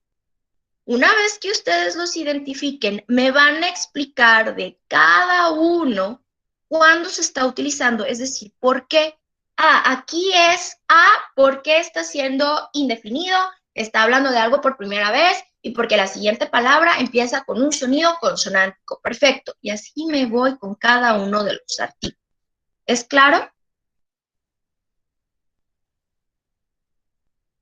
Una vez que ustedes los identifiquen, me van a explicar de cada uno cuándo se está utilizando, es decir, por qué. Aquí es A, porque está siendo indefinido, está hablando de algo por primera vez y porque la siguiente palabra empieza con un sonido consonántico. Perfecto. Y así me voy con cada uno de los artículos. ¿Es claro?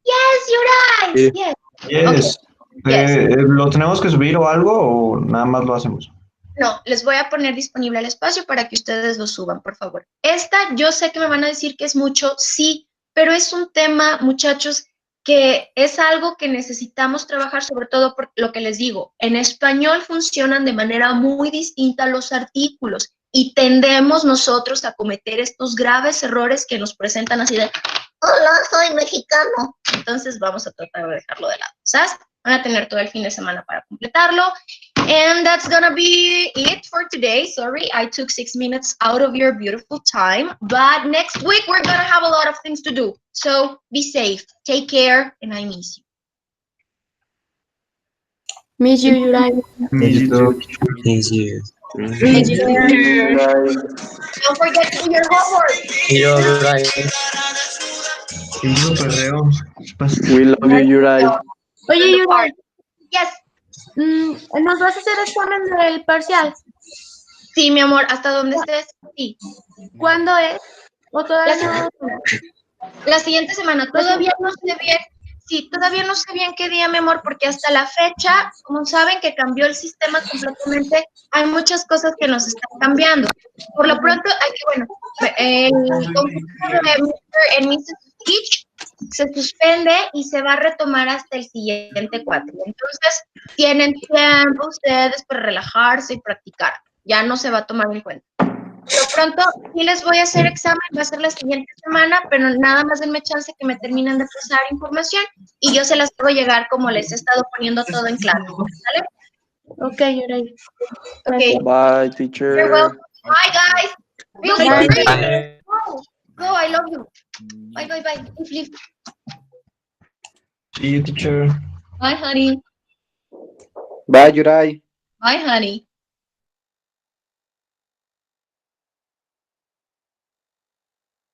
Yes, you're right. Yes. Yes. Yes. ¿Lo tenemos que subir o algo o nada más lo hacemos? No, les voy a poner disponible el espacio para que ustedes lo suban, por favor. Esta, yo sé que me van a decir que es mucho, sí, pero es un tema, muchachos, que es algo que necesitamos trabajar, sobre todo por lo que les digo. En español funcionan de manera muy distinta los artículos y tendemos nosotros a cometer estos graves errores que nos presentan así de, hola, soy mexicano. Entonces vamos a tratar de dejarlo de lado, ¿sabes? Van a tener todo el fin de semana para completarlo. And that's gonna be it for today. Sorry, I took 6 minutes out of your beautiful time. But next week, we're gonna have a lot of things to do. So be safe, take care, and I miss you. Miss you, Yurai. Thank you. Don't forget to do your homework. Yo, Ray. Sí, lo perreo. We love you, Yurai. Oye, Yurai, Yes. ¿nos vas a hacer examen del parcial? Sí, mi amor, hasta donde estés, sí. ¿Cuándo es? ¿O todavía no? La siguiente semana, todavía no sé bien, sí, todavía no sé bien qué día, mi amor, porque hasta la fecha, como saben que cambió el sistema completamente, hay muchas cosas que nos están cambiando. Por lo pronto, el concurso de Mr. and Mrs. Teach se suspende y se va a retomar hasta el siguiente 4. Entonces, tienen tiempo ustedes para relajarse y practicar. Ya no se va a tomar en cuenta. Pero pronto sí les voy a hacer examen, va a ser la siguiente semana, pero nada más denme chance que me terminen de pasar información y yo se las hago llegar como les he estado poniendo todo en claro. ¿Vale? Ok, Yurai. Okay. Bye, You're teacher. welcome. Bye, guys. Feel Bye. free. Bye. Go, I love you. Bye, bye, bye. Leave. See you, teacher. Bye, honey. Bye, Yurai. Bye, honey.